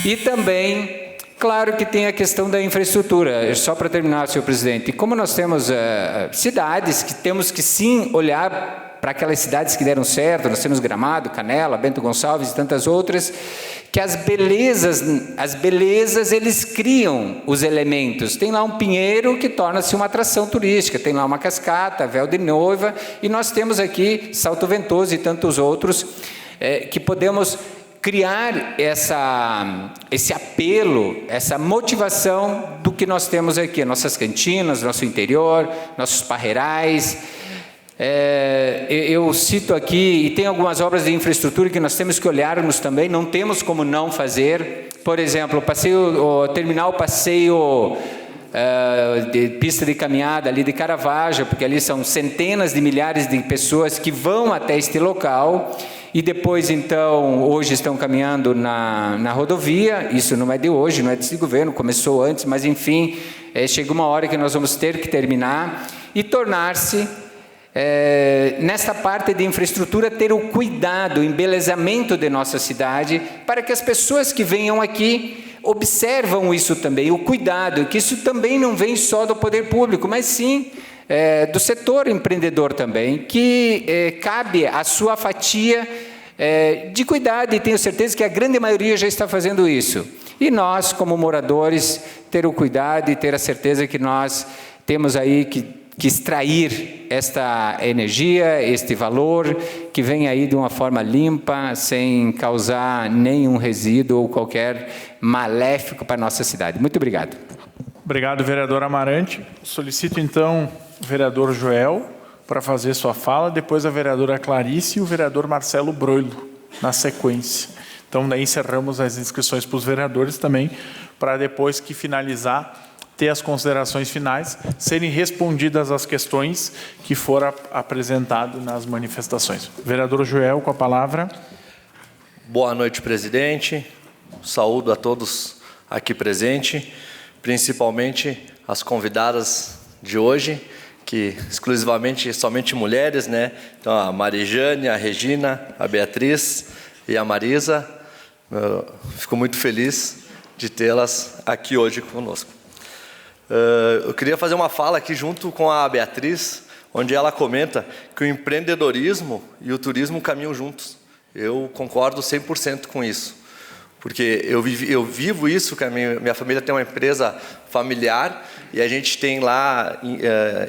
I: E também, claro que tem a questão da infraestrutura. Só para terminar, senhor presidente, como nós temos cidades que temos que sim olhar para aquelas cidades que deram certo, nós temos Gramado, Canela, Bento Gonçalves e tantas outras, que as belezas eles criam os elementos. Tem lá um pinheiro que torna-se uma atração turística, tem lá uma cascata, Véu de Noiva, e nós temos aqui Salto Ventoso e tantos outros, que podemos criar esse apelo, essa motivação do que nós temos aqui, nossas cantinas, nosso interior, nossos parreirais. Eu cito aqui, e tem algumas obras de infraestrutura que nós temos que olharmos também, não temos como não fazer. Por exemplo, terminar o passeio de pista de caminhada ali de Caravaggio, porque ali são centenas de milhares de pessoas que vão até este local, e depois, então, hoje estão caminhando na rodovia. Isso não é de hoje, não é desse governo, começou antes, mas enfim, chega uma hora que nós vamos ter que terminar e tornar-se, nesta parte de infraestrutura, ter o cuidado, o embelezamento de nossa cidade, para que as pessoas que venham aqui observam isso também, o cuidado, que isso também não vem só do poder público, mas sim do setor empreendedor também, que cabe a sua fatia de cuidado, e tenho certeza que a grande maioria já está fazendo isso. E nós, como moradores, ter o cuidado e ter a certeza que nós temos aí que extrair esta energia, este valor, que vem aí de uma forma limpa, sem causar nenhum resíduo ou qualquer maléfico para a nossa cidade. Muito obrigado.
A: Obrigado, vereador Amarante. Solicito, então, o vereador Joel para fazer sua fala, depois a vereadora Clarice e o vereador Marcelo Broilo, na sequência. Então, daí encerramos as inscrições para os vereadores também, para depois que finalizar, ter as considerações finais, serem respondidas as questões que foram apresentadas nas manifestações. Vereador Joel, com a palavra.
J: Boa noite, presidente. Saúdo a todos aqui presentes, principalmente as convidadas de hoje, que exclusivamente, somente mulheres, né? Então, a Marijane, a Regina, a Beatriz e a Marisa. Fico muito feliz de tê-las aqui hoje conosco. Eu queria fazer uma fala aqui junto com a Beatriz, onde ela comenta que o empreendedorismo e o turismo caminham juntos. Eu concordo 100% com isso, porque eu vivo isso, que a minha família tem uma empresa familiar, e a gente tem lá,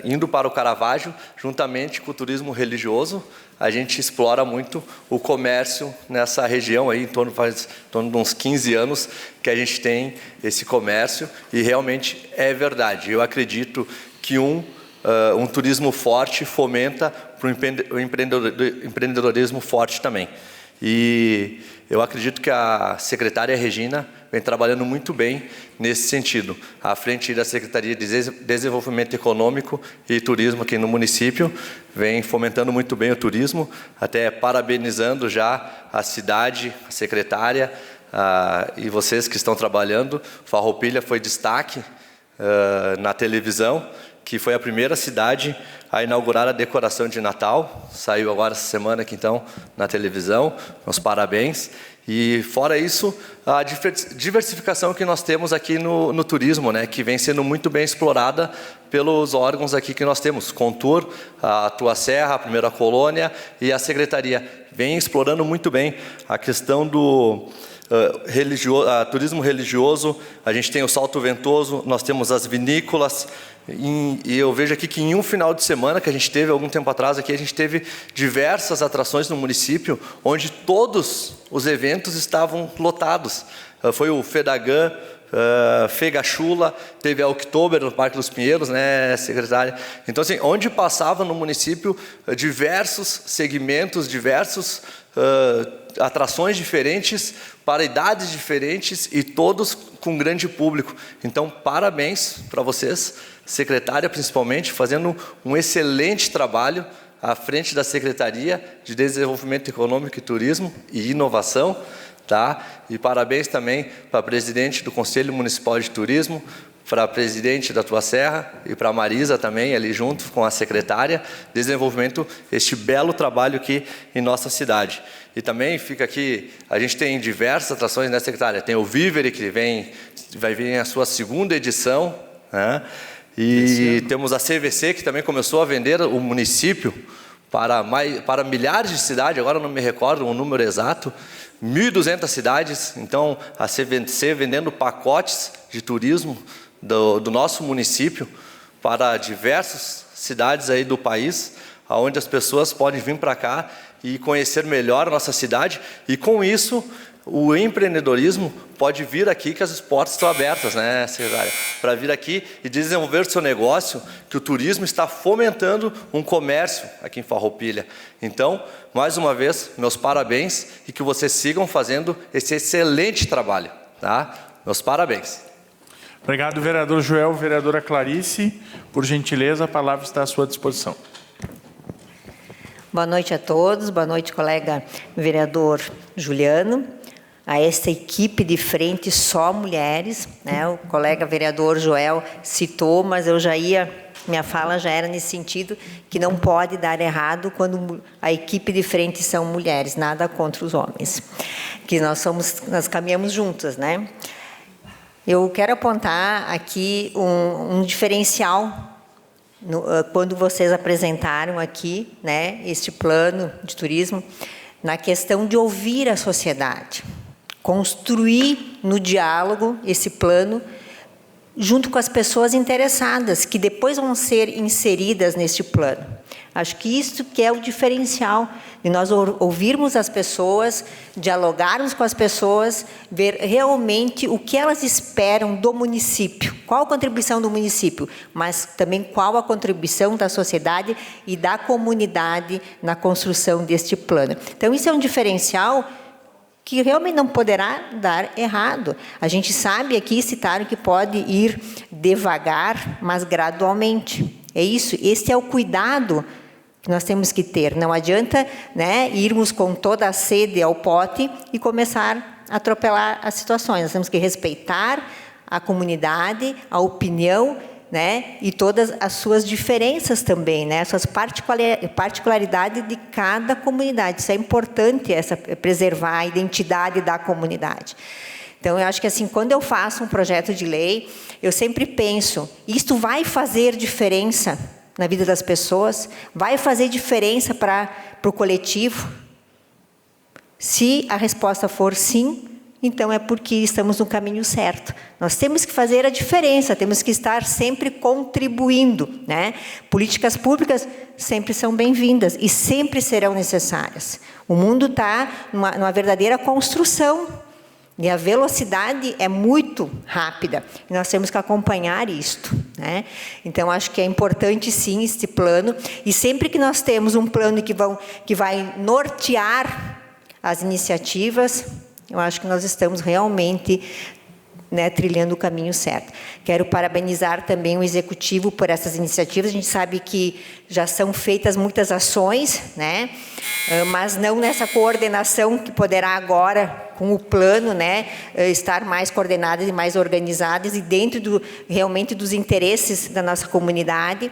J: indo para o Caravaggio, juntamente com o turismo religioso, a gente explora muito o comércio nessa região, aí, em torno de uns 15 anos que a gente tem esse comércio, e realmente é verdade. Eu acredito que um turismo forte fomenta para o empreendedorismo forte também. E eu acredito que a secretária Regina vem trabalhando muito bem nesse sentido, à frente da Secretaria de Desenvolvimento Econômico e Turismo aqui no município, vem fomentando muito bem o turismo, até parabenizando já a cidade, a secretária e vocês que estão trabalhando. Farroupilha foi destaque na televisão, que foi a primeira cidade a inaugurar a decoração de Natal. Saiu agora essa semana aqui, então, na televisão. Meus parabéns. E, fora isso, a diversificação que nós temos aqui no turismo, né, que vem sendo muito bem explorada pelos órgãos aqui que nós temos. Contur, a Tua Serra, a Primeira Colônia e a Secretaria. Vem explorando muito bem a questão do turismo religioso. A gente tem o Salto Ventoso, nós temos as vinícolas, e eu vejo aqui que em um final de semana que a gente teve, algum tempo atrás aqui, a gente teve diversas atrações no município, onde todos os eventos estavam lotados. Foi o Fedagan, Fegachula, teve a Oktober no Parque dos Pinheiros, né, secretária? Então, assim, onde passava no município diversos segmentos, diversos atrações diferentes, para idades diferentes e todos com grande público. Então, parabéns para vocês, secretária principalmente, fazendo um excelente trabalho à frente da Secretaria de Desenvolvimento Econômico e Turismo e Inovação, tá? E parabéns também para a presidente do Conselho Municipal de Turismo, para a presidente da Tua Serra e para a Marisa também, ali junto com a secretária, desenvolvimento este belo trabalho aqui em nossa cidade. E também fica aqui, a gente tem diversas atrações, né, secretária? Tem o Vivere, que vai vir a sua segunda edição, né? E temos a CVC, que também começou a vender o município para milhares de cidades, agora não me recordo o número exato, 1.200 cidades. Então, a CVC vendendo pacotes de turismo do nosso município para diversas cidades aí do país, onde as pessoas podem vir para cá e conhecer melhor a nossa cidade, e com isso o empreendedorismo pode vir aqui, que as portas estão abertas, né, secretária? Para vir aqui e desenvolver o seu negócio, que o turismo está fomentando um comércio aqui em Farroupilha. Então, mais uma vez, meus parabéns e que vocês sigam fazendo esse excelente trabalho, tá? Meus parabéns.
A: Obrigado, vereador Joel. Vereadora Clarice, por gentileza, a palavra está à sua disposição.
K: Boa noite a todos, boa noite, colega vereador Juliano, a esta equipe de frente só mulheres, né? O colega vereador Joel citou, mas minha fala já era nesse sentido, que não pode dar errado quando a equipe de frente são mulheres, nada contra os homens, que nós caminhamos juntas, né? Eu quero apontar aqui um diferencial quando vocês apresentaram aqui, né, este plano de turismo, na questão de ouvir a sociedade, construir no diálogo esse plano junto com as pessoas interessadas, que depois vão ser inseridas neste plano. Acho que isso que é o diferencial, de nós ouvirmos as pessoas, dialogarmos com as pessoas, ver realmente o que elas esperam do município, qual a contribuição do município, mas também qual a contribuição da sociedade e da comunidade na construção deste plano. Então, isso é um diferencial que realmente não poderá dar errado. A gente sabe aqui, citaram que pode ir devagar, mas gradualmente. É isso, esse é o cuidado que nós temos que ter. Não adianta, né, irmos com toda a sede ao pote e começar a atropelar as situações. Nós temos que respeitar a comunidade, a opinião, né, e todas as suas diferenças também, né, as suas particularidades de cada comunidade. Isso é importante, preservar a identidade da comunidade. Então, eu acho que assim, quando eu faço um projeto de lei, eu sempre penso, isto vai fazer diferença na vida das pessoas? Vai fazer diferença para o coletivo? Se a resposta for sim, então é porque estamos no caminho certo. Nós temos que fazer a diferença, temos que estar sempre contribuindo, né? Políticas públicas sempre são bem-vindas e sempre serão necessárias. O mundo está numa verdadeira construção. E a velocidade é muito rápida. E nós temos que acompanhar isto, né? Então, acho que é importante, sim, este plano. E sempre que nós temos um plano que vai nortear as iniciativas, eu acho que nós estamos realmente, né, trilhando o caminho certo. Quero parabenizar também o Executivo por essas iniciativas. A gente sabe que já são feitas muitas ações, né, mas não nessa coordenação que poderá agora, com o plano, né, estar mais coordenadas e mais organizadas e dentro realmente dos interesses da nossa comunidade.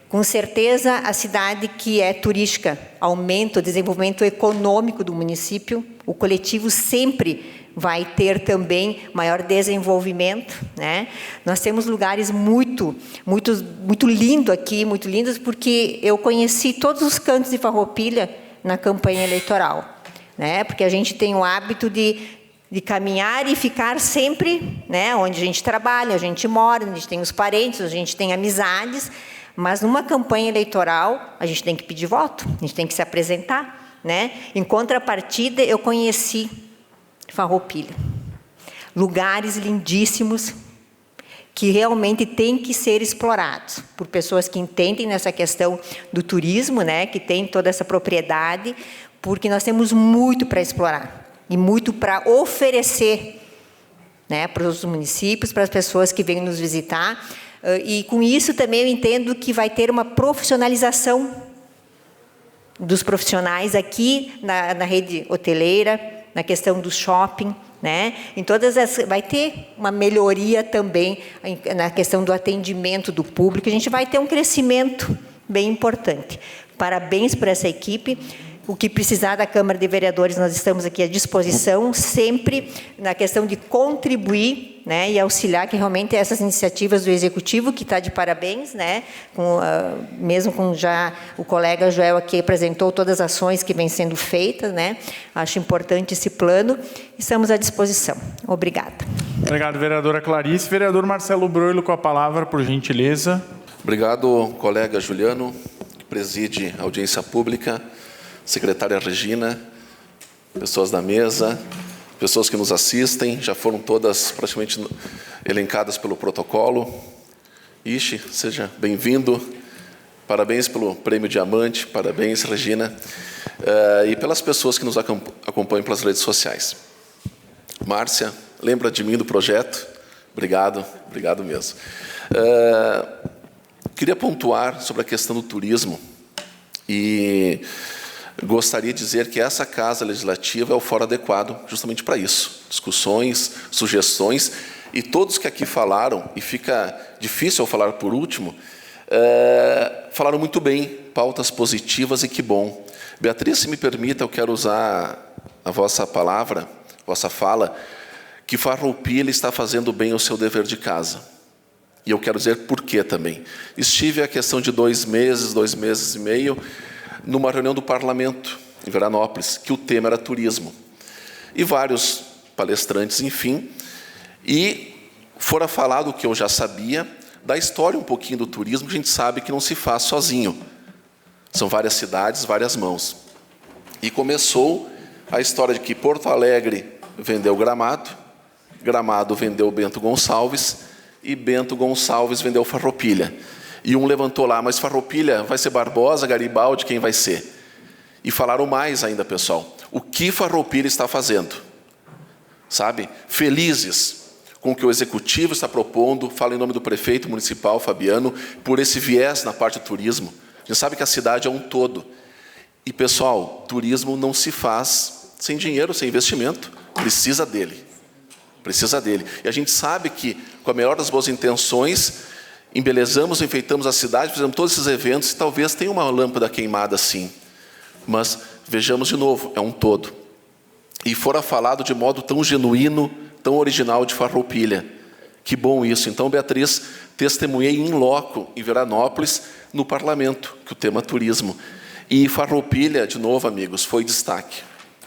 K: Com certeza, a cidade que é turística aumenta o desenvolvimento econômico do município. O coletivo sempre vai ter também maior desenvolvimento, né? Nós temos lugares muito lindo aqui, muito lindos, porque eu conheci todos os cantos de Farroupilha na campanha eleitoral, né? Porque a gente tem o hábito de caminhar e ficar sempre, né, onde a gente trabalha, onde a gente mora, onde a gente tem os parentes, onde a gente tem amizades. Mas numa campanha eleitoral, a gente tem que pedir voto, a gente tem que se apresentar, né? Em contrapartida, eu conheci Farroupilha. Lugares lindíssimos que realmente têm que ser explorados por pessoas que entendem nessa questão do turismo, né? Que tem toda essa propriedade, porque nós temos muito para explorar e muito para oferecer, né, para os municípios, para as pessoas que vêm nos visitar. E com isso também eu entendo que vai ter uma profissionalização dos profissionais aqui na rede hoteleira, na questão do shopping, né? Em todas as, vai ter uma melhoria também na questão do atendimento do público. A gente vai ter um crescimento bem importante. Parabéns por essa equipe. O que precisar da Câmara de Vereadores, nós estamos aqui à disposição, sempre na questão de contribuir, né, e auxiliar que realmente essas iniciativas do Executivo, que está de parabéns, né, mesmo com já o colega Joel aqui apresentou todas as ações que vêm sendo feitas, né, acho importante esse plano, estamos à disposição. Obrigada.
A: Obrigado, vereadora Clarice. Vereador Marcelo Broilo, com a palavra, por gentileza.
L: Obrigado, colega Juliano, que preside a audiência pública, secretária Regina, pessoas da mesa, pessoas que nos assistem, já foram todas praticamente elencadas pelo protocolo. Ishi, seja bem-vindo. Parabéns pelo Prêmio Diamante, parabéns, Regina. E pelas pessoas que nos acompanham pelas redes sociais. Márcia, lembra de mim do projeto? Obrigado, obrigado mesmo. Queria pontuar sobre a questão do turismo e gostaria de dizer que essa Casa Legislativa é o fórum adequado justamente para isso. Discussões, sugestões, e todos que aqui falaram, e fica difícil eu falar por último, falaram muito bem, pautas positivas e que bom. Beatriz, se me permita, eu quero usar a vossa palavra, vossa fala, que Farroupilha está fazendo bem o seu dever de casa. E eu quero dizer por quê também. Estive a questão de 2 meses e meio, numa reunião do Parlamento, em Veranópolis, que o tema era turismo. E vários palestrantes, enfim, e fora falado o que eu já sabia, da história um pouquinho do turismo, que a gente sabe que não se faz sozinho. São várias cidades, várias mãos. E começou a história de que Porto Alegre vendeu Gramado, Gramado vendeu Bento Gonçalves, e Bento Gonçalves vendeu Farroupilha. E um levantou lá, mas Farroupilha vai ser Barbosa, Garibaldi, quem vai ser? E falaram mais ainda, pessoal. O que Farroupilha está fazendo? Sabe? Felizes com o que o Executivo está propondo, falo em nome do prefeito municipal, Fabiano, por esse viés na parte do turismo. A gente sabe que a cidade é um todo. E, pessoal, turismo não se faz sem dinheiro, sem investimento. Precisa dele. Precisa dele. E a gente sabe que, com a melhor das boas intenções, embelezamos, enfeitamos a cidade, fizemos todos esses eventos, e talvez tenha uma lâmpada queimada, sim. Mas, vejamos de novo, é um todo. E fora falado de modo tão genuíno, tão original de Farroupilha. Que bom isso. Então, Beatriz, testemunhei in loco, em Veranópolis, no Parlamento, que o tema é turismo. E Farroupilha, de novo, amigos, foi destaque.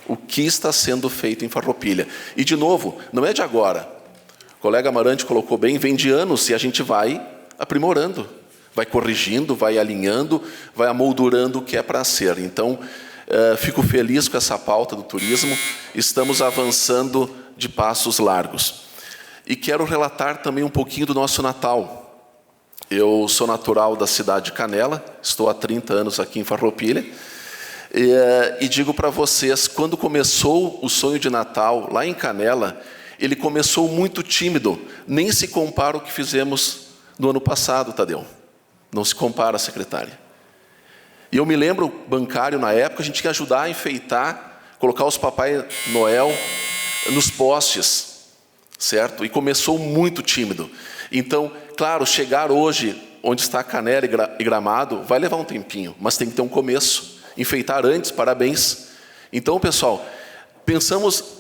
L: O que está sendo feito em Farroupilha. E, de novo, não é de agora. O colega Amarante colocou bem, vem de anos, e a gente vai aprimorando, vai corrigindo, vai alinhando, vai amoldurando o que é para ser. Então, fico feliz com essa pauta do turismo, estamos avançando de passos largos. E quero relatar também um pouquinho do nosso Natal. Eu sou natural da cidade de Canela, estou há 30 anos aqui em Farroupilha, E digo para vocês, quando começou o sonho de Natal, lá em Canela, ele começou muito tímido, nem se compara ao que fizemos no ano passado, Tadeu. Não se compara, secretária. E eu me lembro, bancário na época, a gente tinha que ajudar a enfeitar, colocar os Papai Noel nos postes, certo? E começou muito tímido. Então, claro, chegar hoje, onde está Canela e Gramado, vai levar um tempinho, mas tem que ter um começo. Enfeitar antes, parabéns. Então, pessoal, pensamos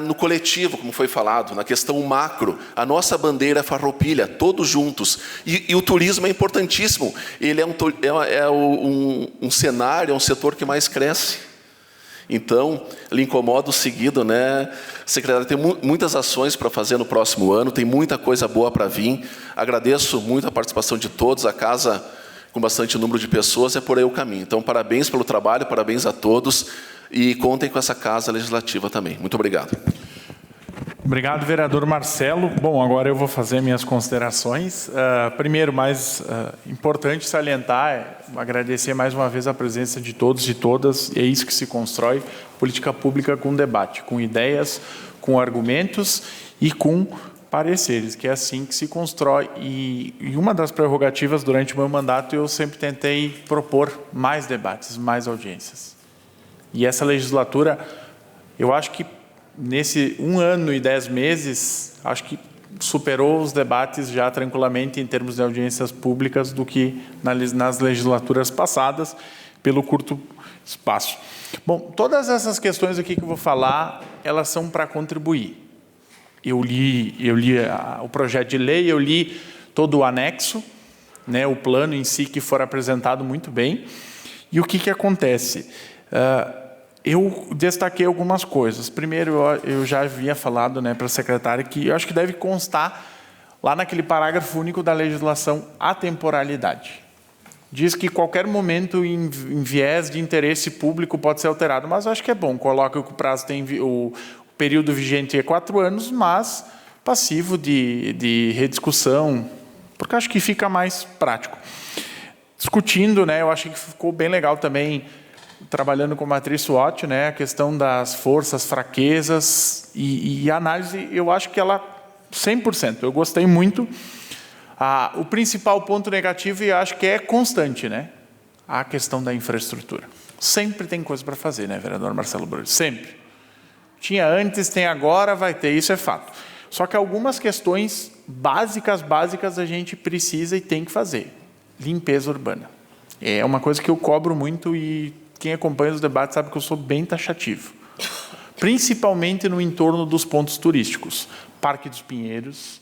L: no coletivo, como foi falado, na questão macro. A nossa bandeira é Farroupilha, todos juntos. E o turismo é importantíssimo. Ele é um cenário, é um setor que mais cresce. Então, lhe incomodo o seguido, né, secretário? Tem muitas ações para fazer no próximo ano, tem muita coisa boa para vir. Agradeço muito a participação de todos, a casa com bastante número de pessoas, é por aí o caminho. Então, parabéns pelo trabalho, parabéns a todos. E contem com essa Casa Legislativa também. Muito obrigado.
A: Obrigado, vereador Marcelo. Bom, agora eu vou fazer minhas considerações. Primeiro, mais importante salientar, agradecer mais uma vez a presença de todos e todas. É isso que se constrói política pública com debate, com ideias, com argumentos e com pareceres, que é assim que se constrói. E uma das prerrogativas durante o meu mandato, eu sempre tentei propor mais debates, mais audiências. E essa legislatura, eu acho que nesse 1 ano e 10 meses, acho que superou os debates já tranquilamente em termos de audiências públicas do que nas legislaturas passadas, pelo curto espaço. Bom, todas essas questões aqui que eu vou falar, elas são para contribuir. Eu li o projeto de lei, eu li todo o anexo, né, o plano em si que for apresentado muito bem. E o que acontece? Eu destaquei algumas coisas. Primeiro, eu já havia falado, né, para a secretária que eu acho que deve constar lá naquele parágrafo único da legislação a temporalidade. Diz que qualquer momento em viés de interesse público pode ser alterado, mas eu acho que é bom. Coloca que o prazo tem o período vigente é 4 anos, mas passivo de rediscussão, porque acho que fica mais prático. Discutindo, né, eu acho que ficou bem legal também, trabalhando com a matriz SWOT, né, a questão das forças, fraquezas e análise, eu acho que ela 100%. Eu gostei muito. O principal ponto negativo, e acho que é constante, né, a questão da infraestrutura. Sempre tem coisa para fazer, né, vereador Marcelo Brulho? Sempre. Tinha antes, tem agora, vai ter, isso é fato. Só que algumas questões básicas a gente precisa e tem que fazer. Limpeza urbana. É uma coisa que eu cobro muito e quem acompanha os debates sabe que eu sou bem taxativo. Principalmente no entorno dos pontos turísticos. Parque dos Pinheiros,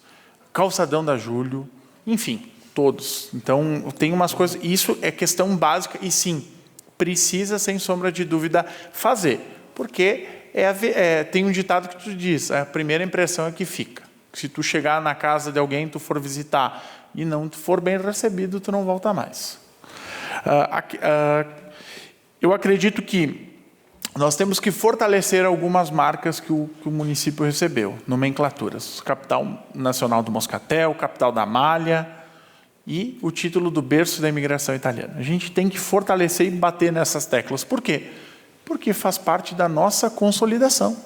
A: Calçadão da Júlio, enfim, todos. Então, tem umas coisas... Isso é questão básica e, sim, precisa, sem sombra de dúvida, fazer. Porque tem um ditado que tu diz, a primeira impressão é que fica. Se tu chegar na casa de alguém, tu for visitar e não for bem recebido, tu não volta mais. Eu acredito que nós temos que fortalecer algumas marcas que o município recebeu, nomenclaturas. Capital Nacional do Moscatel, Capital da Malha e o título do berço da imigração italiana. A gente tem que fortalecer e bater nessas teclas. Por quê? Porque faz parte da nossa consolidação.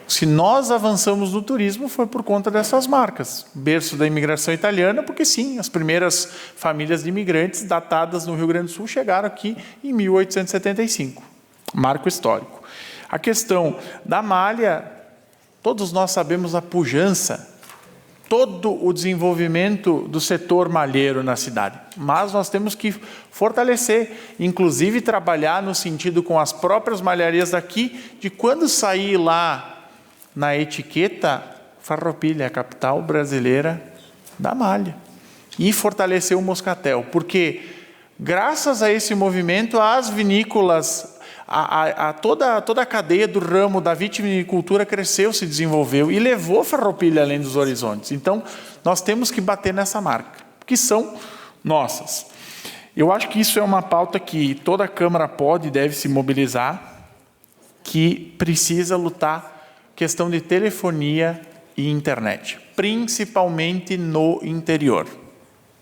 A: Se nós avançamos no turismo, foi por conta dessas marcas. Berço da imigração italiana, porque sim, as primeiras famílias de imigrantes datadas no Rio Grande do Sul chegaram aqui em 1875. Marco histórico. A questão da malha, todos nós sabemos a pujança, todo o desenvolvimento do setor malheiro na cidade. Mas nós temos que fortalecer, inclusive trabalhar no sentido com as próprias malharias daqui, de quando sair lá na etiqueta, Farroupilha, a capital brasileira da malha. E fortalecer o Moscatel, porque graças a esse movimento, as vinícolas, toda a cadeia do ramo da vitivinicultura cresceu, se desenvolveu e levou Farroupilha além dos horizontes. Então, nós temos que bater nessa marca, que são nossas. Eu acho que isso é uma pauta que toda a Câmara pode e deve se mobilizar, que precisa lutar questão de telefonia e internet, principalmente no interior.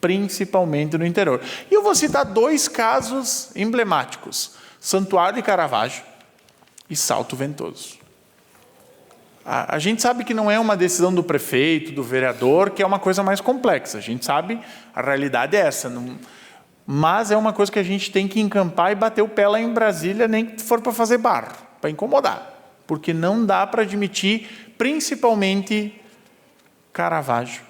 A: Principalmente no interior. E eu vou citar 2 casos emblemáticos. Santuário de Caravaggio e Salto Ventoso. A gente sabe que não é uma decisão do prefeito, do vereador, que é uma coisa mais complexa. A gente sabe, a realidade é essa. Mas é uma coisa que a gente tem que encampar e bater o pé lá em Brasília, nem que for para fazer barro, para incomodar. Porque não dá para admitir, principalmente, Caravaggio.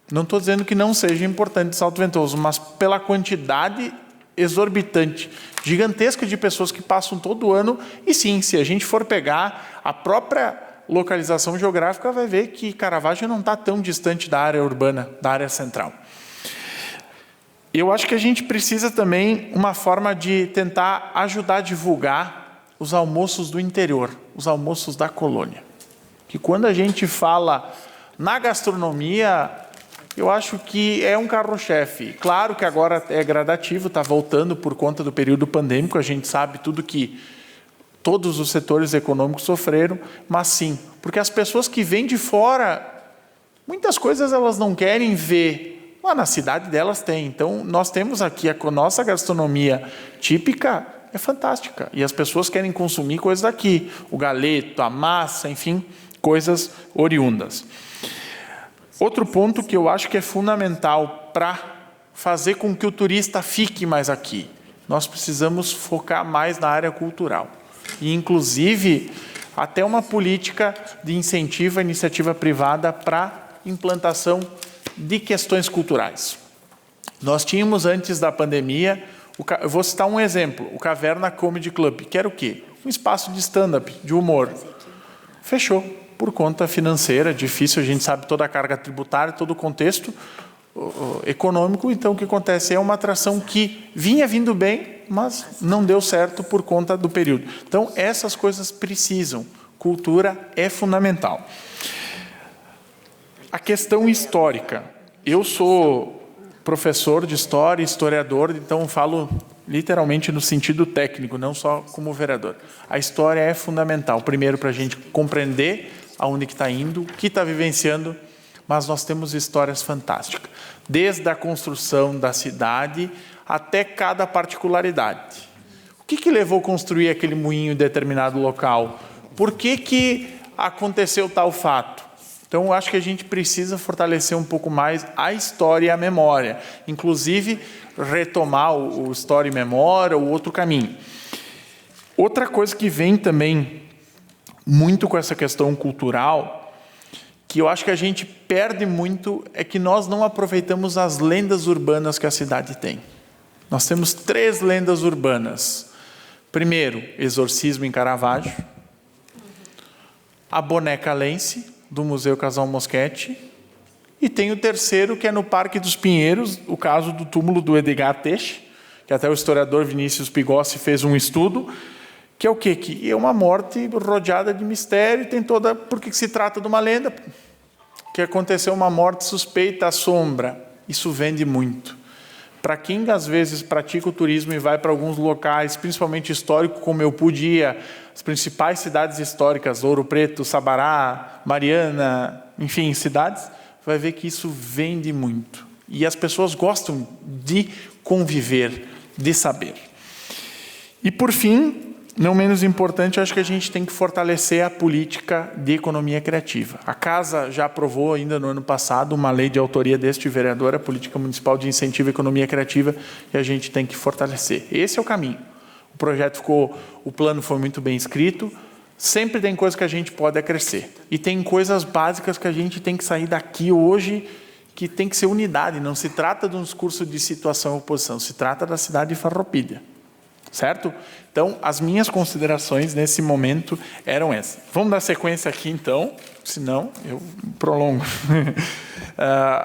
A: Não estou dizendo que não seja importante Salto Ventoso, mas pela quantidade exorbitante, gigantesca de pessoas que passam todo ano. E sim, se a gente for pegar a própria localização geográfica, vai ver que Caravaggio não está tão distante da área urbana, da área central. Eu acho que a gente precisa também uma forma de tentar ajudar a divulgar os almoços do interior, os almoços da colônia. Que quando a gente fala na gastronomia, eu acho que é um carro-chefe. Claro que agora é gradativo, está voltando por conta do período pandêmico, a gente sabe tudo que todos os setores econômicos sofreram, mas sim, porque as pessoas que vêm de fora, muitas coisas elas não querem ver, lá na cidade delas tem. Então, nós temos aqui a nossa gastronomia típica, é fantástica, e as pessoas querem consumir coisas daqui, o galeto, a massa, enfim, coisas oriundas. Outro ponto que eu acho que é fundamental para fazer com que o turista fique mais aqui, nós precisamos focar mais na área cultural. E, inclusive, até uma política de incentivo à iniciativa privada para implantação de questões culturais. Nós tínhamos, antes da pandemia, eu vou citar um exemplo, o Caverna Comedy Club, que era o quê? Um espaço de stand-up, de humor. Fechou, por conta financeira, difícil, a gente sabe toda a carga tributária, todo o contexto econômico. Então, o que acontece? É uma atração que vinha vindo bem, mas não deu certo por conta do período. Então, essas coisas precisam. Cultura é fundamental. A questão histórica. Eu sou professor de história, historiador, então falo literalmente no sentido técnico, não só como vereador. A história é fundamental. Primeiro, para a gente compreender aonde que está indo, o que está vivenciando, mas nós temos histórias fantásticas. Desde a construção da cidade até cada particularidade. O que levou a construir aquele moinho em determinado local? Por que aconteceu tal fato? Então, eu acho que a gente precisa fortalecer um pouco mais a história e a memória. Inclusive, retomar o História e Memória, o outro caminho. Outra coisa que vem também muito com essa questão cultural, que eu acho que a gente perde muito, é que nós não aproveitamos as lendas urbanas que a cidade tem. Nós temos 3 lendas urbanas. Primeiro, Exorcismo em Caravaggio. A Boneca Lense, do Museu Casal Moschetti. E tem o terceiro, que é no Parque dos Pinheiros, o caso do túmulo do Edgar Teixe, que até o historiador Vinícius Pigossi fez um estudo, que é o quê? Que é uma morte rodeada de mistério, tem toda... Porque se trata de uma lenda, que aconteceu uma morte suspeita à sombra. Isso vende muito. Para quem, às vezes, pratica o turismo e vai para alguns locais, principalmente histórico, como eu pude ir, as principais cidades históricas, Ouro Preto, Sabará, Mariana, enfim, cidades, vai ver que isso vende muito. E as pessoas gostam de conviver, de saber. E, por fim, não menos importante, acho que a gente tem que fortalecer a política de economia criativa. A Casa já aprovou, ainda no ano passado, uma lei de autoria deste vereador, a Política Municipal de Incentivo à Economia Criativa, e a gente tem que fortalecer. Esse é o caminho. O projeto o plano foi muito bem escrito, sempre tem coisa que a gente pode acrescer. E tem coisas básicas que a gente tem que sair daqui hoje, que tem que ser unidade. Não se trata de um discurso de situação e oposição, se trata da cidade de Farroupilha. Certo? Então, as minhas considerações nesse momento eram essas. Vamos dar sequência aqui, então, senão eu prolongo.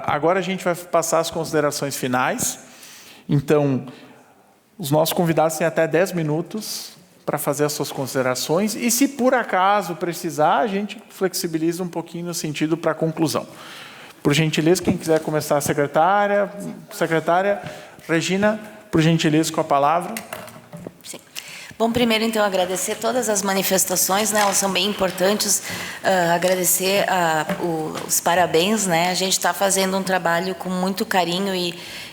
A: Agora a gente vai passar as considerações finais. Então, os nossos convidados têm até 10 minutos para fazer as suas considerações, e se por acaso precisar, a gente flexibiliza um pouquinho no sentido para a conclusão. Por gentileza, quem quiser começar, a secretária Regina, por gentileza, com a palavra.
B: Bom, primeiro, então, agradecer todas as manifestações, né? Elas são bem importantes. Agradecer os parabéns, né? A gente está fazendo um trabalho com muito carinho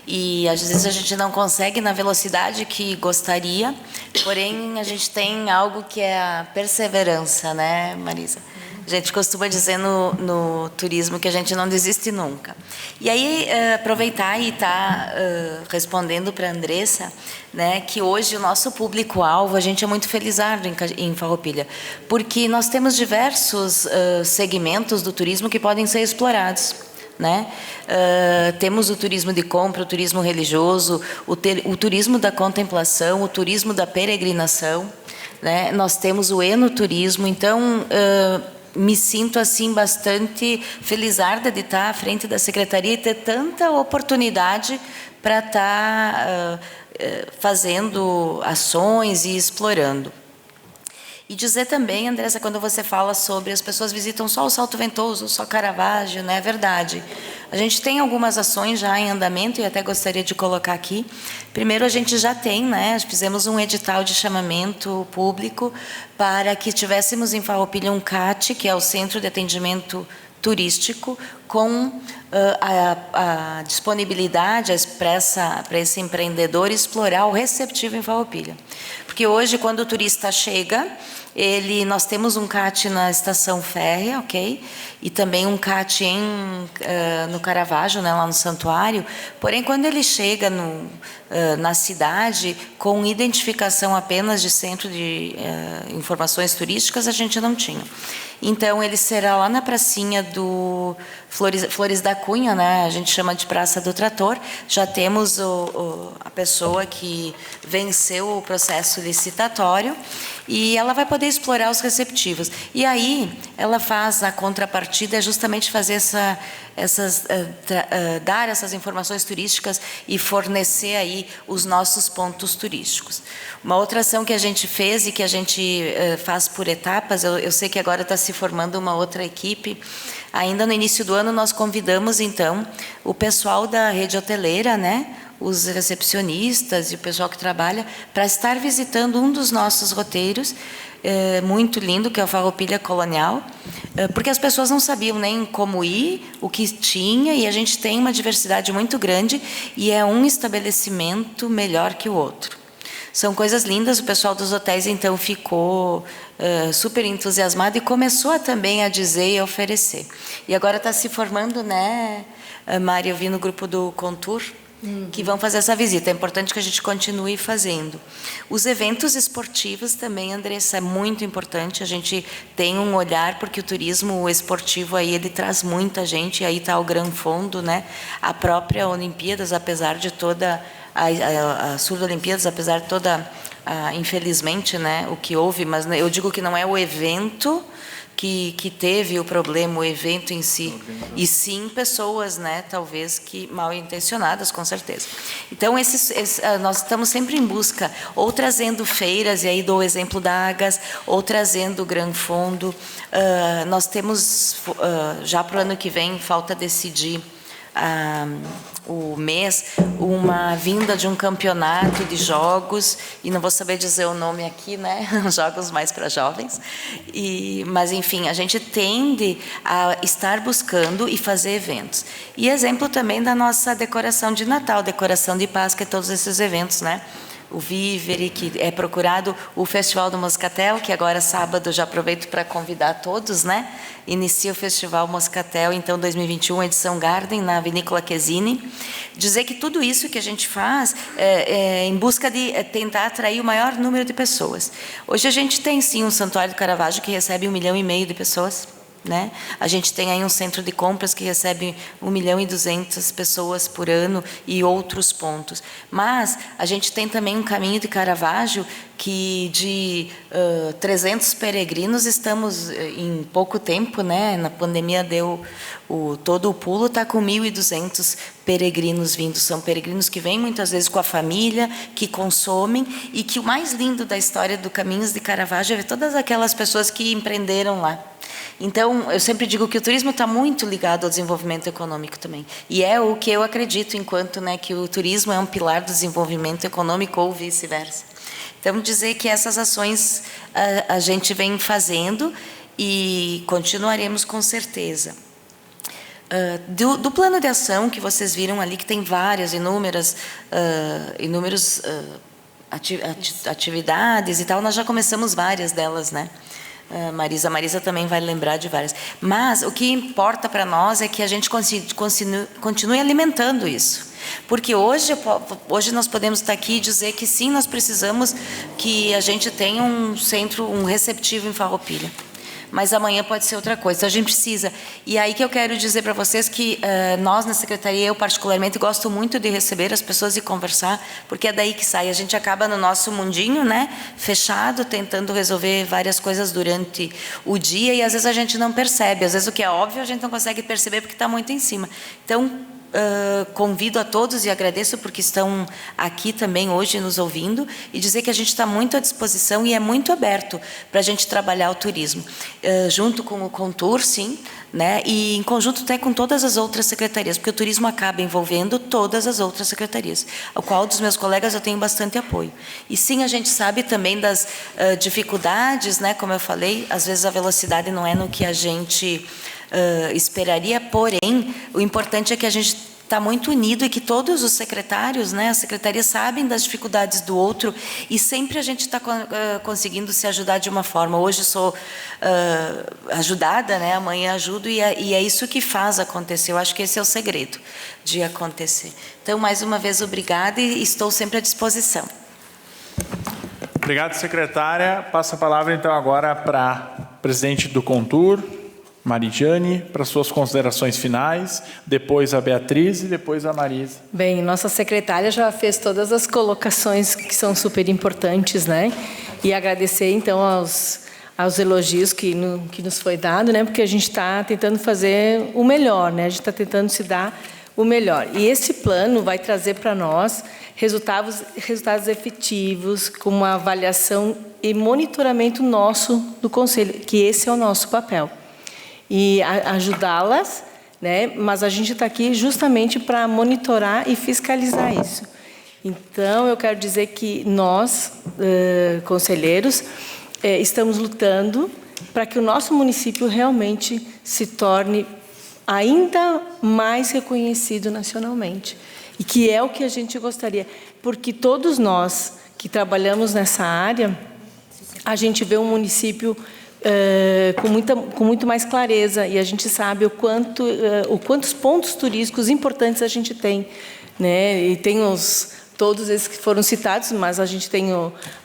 B: e às vezes a gente não consegue na velocidade que gostaria, porém a gente tem algo que é a perseverança, né, Marisa? A gente costuma dizer no turismo que a gente não desiste nunca. E aí, aproveitar e estar respondendo para a Andressa, né, que hoje o nosso público-alvo, a gente é muito felizardo em Farroupilha, porque nós temos diversos segmentos do turismo que podem ser explorados. Né? Temos o turismo de compra, o turismo religioso, o turismo da contemplação, o turismo da peregrinação, né? Nós temos o enoturismo, então me sinto assim bastante felizarda de estar à frente da secretaria e ter tanta oportunidade para estar fazendo ações e explorando. E dizer também, Andressa, quando você fala sobre as pessoas visitam só o Salto Ventoso, só Caravaggio, não é verdade? A gente tem algumas ações já em andamento e até gostaria de colocar aqui. Primeiro, a gente já tem, né? Fizemos um edital de chamamento público para que tivéssemos em Farroupilha um CAT, que é o Centro de Atendimento Turístico, com a disponibilidade expressa para esse empreendedor explorar o receptivo em Farroupilha. Porque hoje, quando o turista chega, nós temos um CAT na estação férrea, ok? E também um CAT no Caravaggio, né, lá no santuário. Porém, quando ele chega na cidade, com identificação apenas de centro de informações turísticas, a gente não tinha. Então, ele será lá na pracinha do Flores da Cunha, né? A gente chama de Praça do Trator. Já temos a pessoa que venceu o processo licitatório e ela vai poder explorar os receptivos. E aí, ela faz a contrapartida, é justamente fazer dar essas informações turísticas e fornecer aí os nossos pontos turísticos. Uma outra ação que a gente fez e que a gente faz por etapas, eu sei que agora está se formando uma outra equipe. Ainda no início do ano nós convidamos então o pessoal da rede hoteleira, né, os recepcionistas e o pessoal que trabalha, para estar visitando um dos nossos roteiros, muito lindo, que é o Farroupilha Colonial, porque as pessoas não sabiam nem como ir, o que tinha, e a gente tem uma diversidade muito grande, e é um estabelecimento melhor que o outro. São coisas lindas, o pessoal dos hotéis, então, ficou super entusiasmado e começou também a dizer e a oferecer. E agora está se formando, né, Mari, eu vi no grupo do Contour, que vão fazer essa visita. É importante que a gente continue fazendo. Os eventos esportivos também, Andressa, é muito importante. A gente tem um olhar, porque o turismo esportivo aí, ele traz muita gente, e aí está o Gran Fondo, né? A própria Olimpíadas, apesar de toda a Surdo-Olimpíadas, apesar de toda, infelizmente, né, o que houve, mas eu digo que não é o evento que teve o problema, o evento em si, e sim pessoas, né, talvez que mal intencionadas, com certeza. Então, nós estamos sempre em busca, ou trazendo feiras, e aí dou o exemplo da Agas, ou trazendo o Gran Fondo. Nós temos, já para o ano que vem, falta decidir o mês, uma vinda de um campeonato de jogos, e não vou saber dizer o nome aqui, né? Jogos mais para jovens. Mas, enfim, a gente tende a estar buscando e fazer eventos. E exemplo também da nossa decoração de Natal, decoração de Páscoa e todos esses eventos, né? O Vivere, que é procurado, o Festival do Moscatel, que agora sábado, já aproveito para convidar todos, né? Inicia o Festival Moscatel, então 2021, edição Garden, na Vinícola Quesini. Dizer que tudo isso que a gente faz é em busca de tentar atrair o maior número de pessoas. Hoje a gente tem sim um Santuário do Caravaggio que recebe 1,5 milhão de pessoas. Né? A gente tem aí um centro de compras que recebe 1.200.000 pessoas por ano e outros pontos. Mas a gente tem também um caminho de Caravaggio que de 300 peregrinos estamos em pouco tempo, né? Na pandemia deu todo o pulo, está com 1.200 peregrinos vindo. São peregrinos que vêm muitas vezes com a família, que consomem, e que o mais lindo da história do Caminhos de Caravaggio é ver todas aquelas pessoas que empreenderam lá. Então, eu sempre digo que o turismo está muito ligado ao desenvolvimento econômico também. E é o que eu acredito, enquanto, né, que o turismo é um pilar do desenvolvimento econômico ou vice-versa. Então, dizer que essas ações a gente vem fazendo e continuaremos com certeza. Do plano de ação que vocês viram ali, que tem inúmeras atividades e tal, nós já começamos várias delas, né? Marisa também vai lembrar de várias. Mas o que importa para nós é que a gente continue alimentando isso. Porque hoje nós podemos estar aqui e dizer que sim, nós precisamos que a gente tenha um centro, um receptivo em Farroupilha. Mas amanhã pode ser outra coisa. Então, a gente precisa. E aí que eu quero dizer para vocês que nós, na Secretaria, eu particularmente gosto muito de receber as pessoas e conversar, porque é daí que sai. A gente acaba no nosso mundinho, né, fechado, tentando resolver várias coisas durante o dia e às vezes a gente não percebe. Às vezes o que é óbvio a gente não consegue perceber porque está muito em cima. Então, convido a todos e agradeço porque estão aqui também hoje nos ouvindo e dizer que a gente está muito à disposição e é muito aberto para a gente trabalhar o turismo, junto com o Contur, sim, né, e em conjunto até com todas as outras secretarias, porque o turismo acaba envolvendo todas as outras secretarias, ao qual dos meus colegas eu tenho bastante apoio. E sim, a gente sabe também das dificuldades, né, como eu falei, às vezes a velocidade não é no que a gente esperaria, porém, o importante é que a gente está muito unido e que todos os secretários, né, as secretarias sabem das dificuldades do outro e sempre a gente está conseguindo se ajudar de uma forma. Hoje sou ajudada, né, amanhã ajudo e é isso que faz acontecer. Eu acho que esse é o segredo de acontecer. Então, mais uma vez, obrigada e estou sempre à disposição.
A: Obrigado, secretária. Passo a palavra, então, agora para a presidente do Contur, Maridiane, para suas considerações finais, depois a Beatriz e depois a Marisa.
D: Bem, nossa secretária já fez todas as colocações que são super importantes, né? E agradecer, então, aos elogios que nos foi dado, né? Porque a gente está tentando fazer o melhor, né? A gente está tentando se dar o melhor. E esse plano vai trazer para nós resultados efetivos, com uma avaliação e monitoramento nosso do Conselho, que esse é o nosso papel. E ajudá-las, né? Mas a gente está aqui justamente para monitorar e fiscalizar isso. Então, eu quero dizer que nós, conselheiros, estamos lutando para que o nosso município realmente se torne ainda mais reconhecido nacionalmente. E que é o que a gente gostaria. Porque todos nós que trabalhamos nessa área, a gente vê um município com muito mais clareza e a gente sabe quantos pontos turísticos importantes a gente tem, né? E tem todos esses que foram citados, mas a gente tem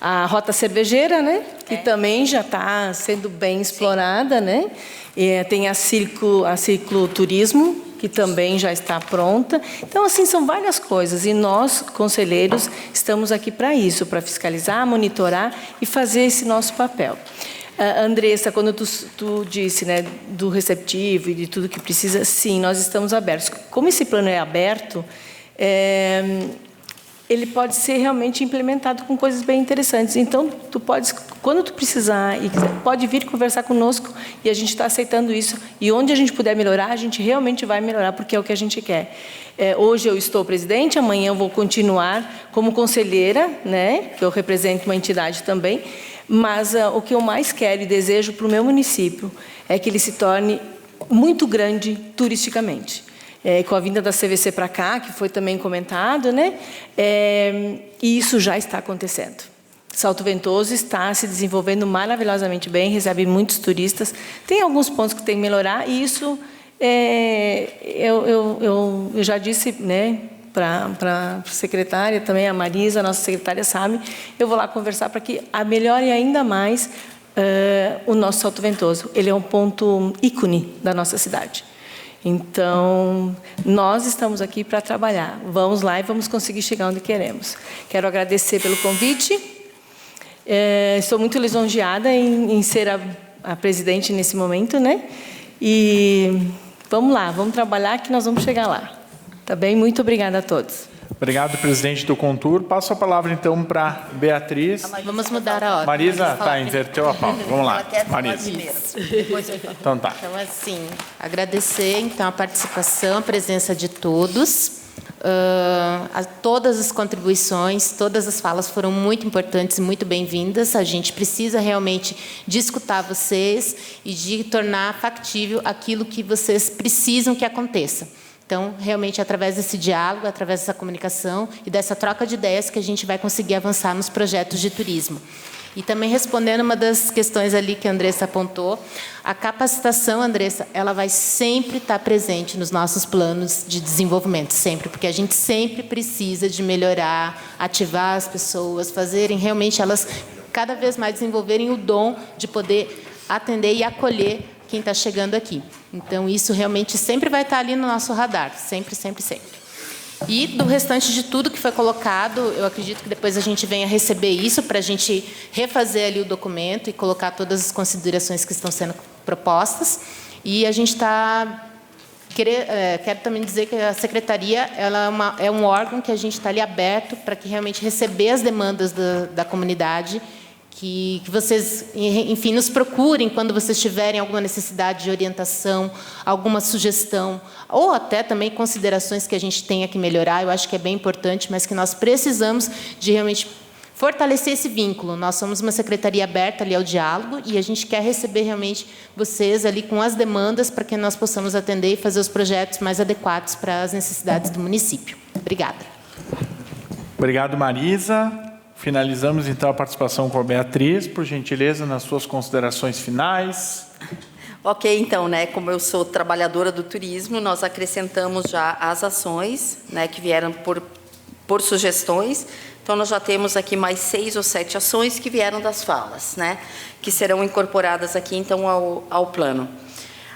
D: a Rota Cervejeira, né? Que também já está sendo bem explorada, né? E tem a Cicloturismo, que também já está pronta. Então, assim, são várias coisas. E nós, conselheiros, estamos aqui para isso, para fiscalizar, monitorar e fazer esse nosso papel. Andressa, quando tu disse, né, do receptivo e de tudo que precisa, sim, nós estamos abertos. Como esse plano é aberto, ele pode ser realmente implementado com coisas bem interessantes. Então, tu podes, quando tu precisar, e pode vir conversar conosco, e a gente está aceitando isso. E onde a gente puder melhorar, a gente realmente vai melhorar, porque é o que a gente quer. Hoje eu estou presidente, amanhã eu vou continuar como conselheira, né, que eu represento uma entidade também, mas o que eu mais quero e desejo para o meu município é que ele se torne muito grande turisticamente. Com a vinda da CVC para cá, que foi também comentado, né? E isso já está acontecendo. Salto Ventoso está se desenvolvendo maravilhosamente bem, recebe muitos turistas. Tem alguns pontos que tem que melhorar, e isso eu já disse, né, para a secretária também, a Marisa, a nossa secretária sabe, eu vou lá conversar para que melhore ainda mais o nosso Salto Ventoso. Ele é um ponto ícone da nossa cidade. Então, nós estamos aqui para trabalhar. Vamos lá e vamos conseguir chegar onde queremos. Quero agradecer pelo convite. Estou muito lisonjeada em ser a presidente nesse momento, né? E vamos lá, vamos trabalhar que nós vamos chegar lá. Tá bem? Muito obrigada a todos.
A: Obrigado, presidente do Contur. Passo a palavra, então, para Beatriz.
C: Vamos mudar a ordem.
A: Marisa, inverteu a pauta. Vamos lá, Marisa. Então, tá.
C: Então, assim, agradecer, então, a participação, a presença de todos. Todas as contribuições, todas as falas foram muito importantes e muito bem-vindas. A gente precisa realmente de escutar vocês e de tornar factível aquilo que vocês precisam que aconteça. Então, realmente, através desse diálogo, através dessa comunicação e dessa troca de ideias que a gente vai conseguir avançar nos projetos de turismo. E também respondendo uma das questões ali que a Andressa apontou, a capacitação, Andressa, ela vai sempre estar presente nos nossos planos de desenvolvimento, sempre, porque a gente sempre precisa de melhorar, ativar as pessoas, fazerem realmente elas cada vez mais desenvolverem o dom de poder atender e acolher quem está chegando aqui. Então, isso realmente sempre vai estar ali no nosso radar, sempre, sempre, sempre. E do restante de tudo que foi colocado, eu acredito que depois a gente venha receber isso para a gente refazer ali o documento e colocar todas as considerações que estão sendo propostas. E a gente está... Quero também dizer que a Secretaria ela é um órgão que a gente está ali aberto para que realmente receber as demandas da comunidade, que vocês, enfim, nos procurem quando vocês tiverem alguma necessidade de orientação, alguma sugestão, ou até também considerações que a gente tenha que melhorar. Eu acho que é bem importante, mas que nós precisamos de realmente fortalecer esse vínculo. Nós somos uma secretaria aberta ali ao diálogo e a gente quer receber realmente vocês ali com as demandas para que nós possamos atender e fazer os projetos mais adequados para as necessidades do município. Obrigada.
A: Obrigado, Marisa. Finalizamos, então, a participação com a Beatriz. Por gentileza, nas suas considerações finais.
E: Ok, então, né, como eu sou trabalhadora do turismo, nós acrescentamos já as ações, né, que vieram por sugestões. Então, nós já temos aqui mais 6 ou 7 ações que vieram das falas, né, que serão incorporadas aqui, então, ao plano.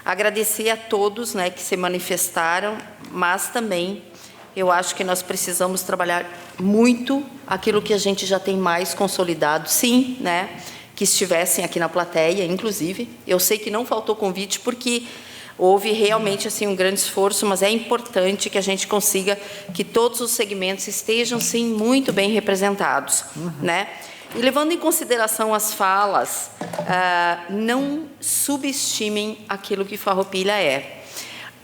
E: Agradecer a todos, né, que se manifestaram, mas também eu acho que nós precisamos trabalhar muito aquilo que a gente já tem mais consolidado, sim, né, que estivessem aqui na plateia, inclusive. Eu sei que não faltou convite, porque houve realmente assim, um grande esforço, mas é importante que a gente consiga que todos os segmentos estejam, sim, muito bem representados, né? E levando em consideração as falas, não subestimem aquilo que Farroupilha é.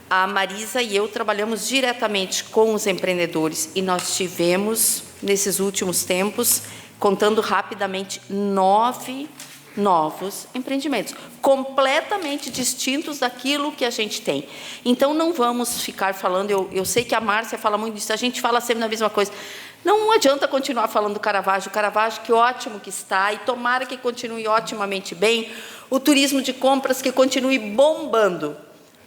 E: A Marisa e eu trabalhamos diretamente com os empreendedores e nós tivemos, nesses últimos tempos, contando rapidamente, 9 novos empreendimentos, completamente distintos daquilo que a gente tem. Então, não vamos ficar falando, eu sei que a Márcia fala muito disso, a gente fala sempre na mesma coisa. Não adianta continuar falando do Caravaggio, que ótimo que está, e tomara que continue otimamente bem, o turismo de compras que continue bombando.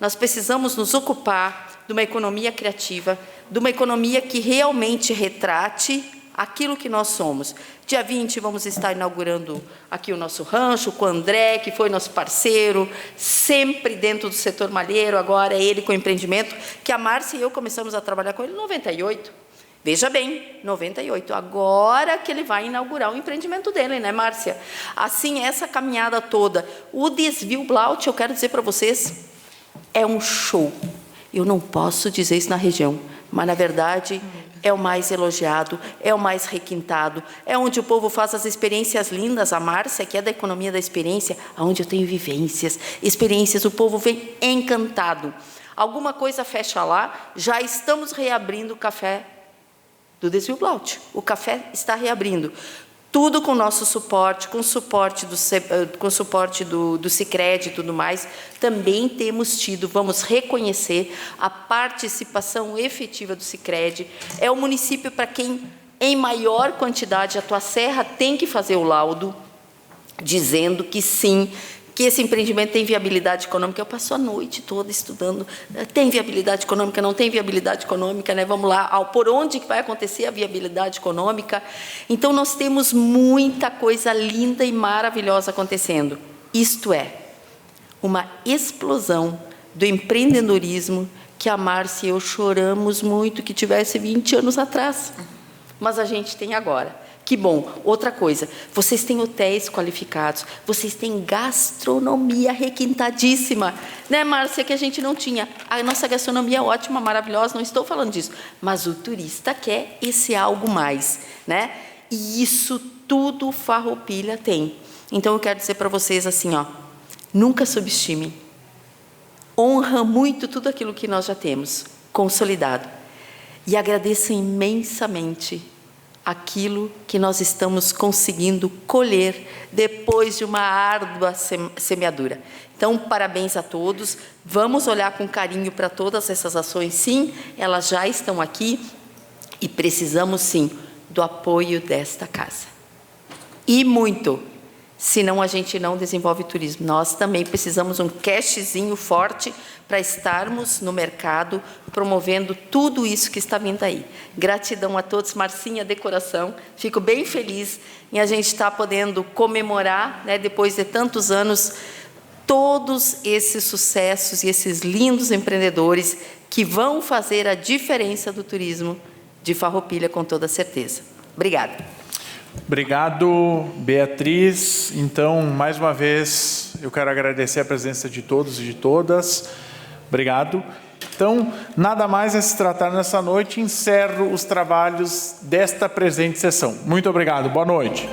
E: Nós precisamos nos ocupar de uma economia criativa, de uma economia que realmente retrate aquilo que nós somos. Dia 20 vamos estar inaugurando aqui o nosso rancho, com o André, que foi nosso parceiro, sempre dentro do setor malheiro, agora é ele com o empreendimento, que a Márcia e eu começamos a trabalhar com ele em 98. Veja bem, 98, agora que ele vai inaugurar o empreendimento dele, né, Márcia? Assim, essa caminhada toda, o Desvio Blaut, eu quero dizer para vocês, é um show. Eu não posso dizer isso na região, mas, na verdade, é o mais elogiado, é o mais requintado, é onde o povo faz as experiências lindas. A Márcia, que é da economia da experiência, onde eu tenho vivências, experiências, o povo vem encantado. Alguma coisa fecha lá, já estamos reabrindo o café do Desvio Blaut. O café está reabrindo. Tudo com o nosso suporte, com o suporte do Sicredi e tudo mais, também temos tido, vamos reconhecer a participação efetiva do Sicredi. É o município para quem, em maior quantidade, a Tua Serra tem que fazer o laudo, dizendo que sim, que esse empreendimento tem viabilidade econômica. Eu passo a noite toda estudando, tem viabilidade econômica, não tem viabilidade econômica, né? Vamos lá, por onde que vai acontecer a viabilidade econômica? Então, nós temos muita coisa linda e maravilhosa acontecendo. Isto é, uma explosão do empreendedorismo que a Márcia e eu choramos muito que tivesse 20 anos atrás, mas a gente tem agora. Que bom. Outra coisa, vocês têm hotéis qualificados, vocês têm gastronomia requintadíssima, né, Márcia, que a gente não tinha. A nossa gastronomia é ótima, maravilhosa, não estou falando disso, mas o turista quer esse algo mais, né? E isso tudo Farroupilha tem. Então, eu quero dizer para vocês assim, ó, nunca subestimem. Honra muito tudo aquilo que nós já temos, consolidado. E agradeço imensamente aquilo que nós estamos conseguindo colher depois de uma árdua semeadura. Então, parabéns a todos. Vamos olhar com carinho para todas essas ações, sim, elas já estão aqui e precisamos, sim, do apoio desta casa. E muito, senão a gente não desenvolve turismo. Nós também precisamos um cashzinho forte para estarmos no mercado promovendo tudo isso que está vindo aí. Gratidão a todos. Marcinha, decoração. Fico bem feliz em a gente estar podendo comemorar, né, depois de tantos anos, todos esses sucessos e esses lindos empreendedores que vão fazer a diferença do turismo de Farroupilha, com toda certeza. Obrigada.
A: Obrigado, Beatriz. Então, mais uma vez, eu quero agradecer a presença de todos e de todas. Obrigado. Então, nada mais a se tratar nessa noite. Encerro os trabalhos desta presente sessão. Muito obrigado. Boa noite.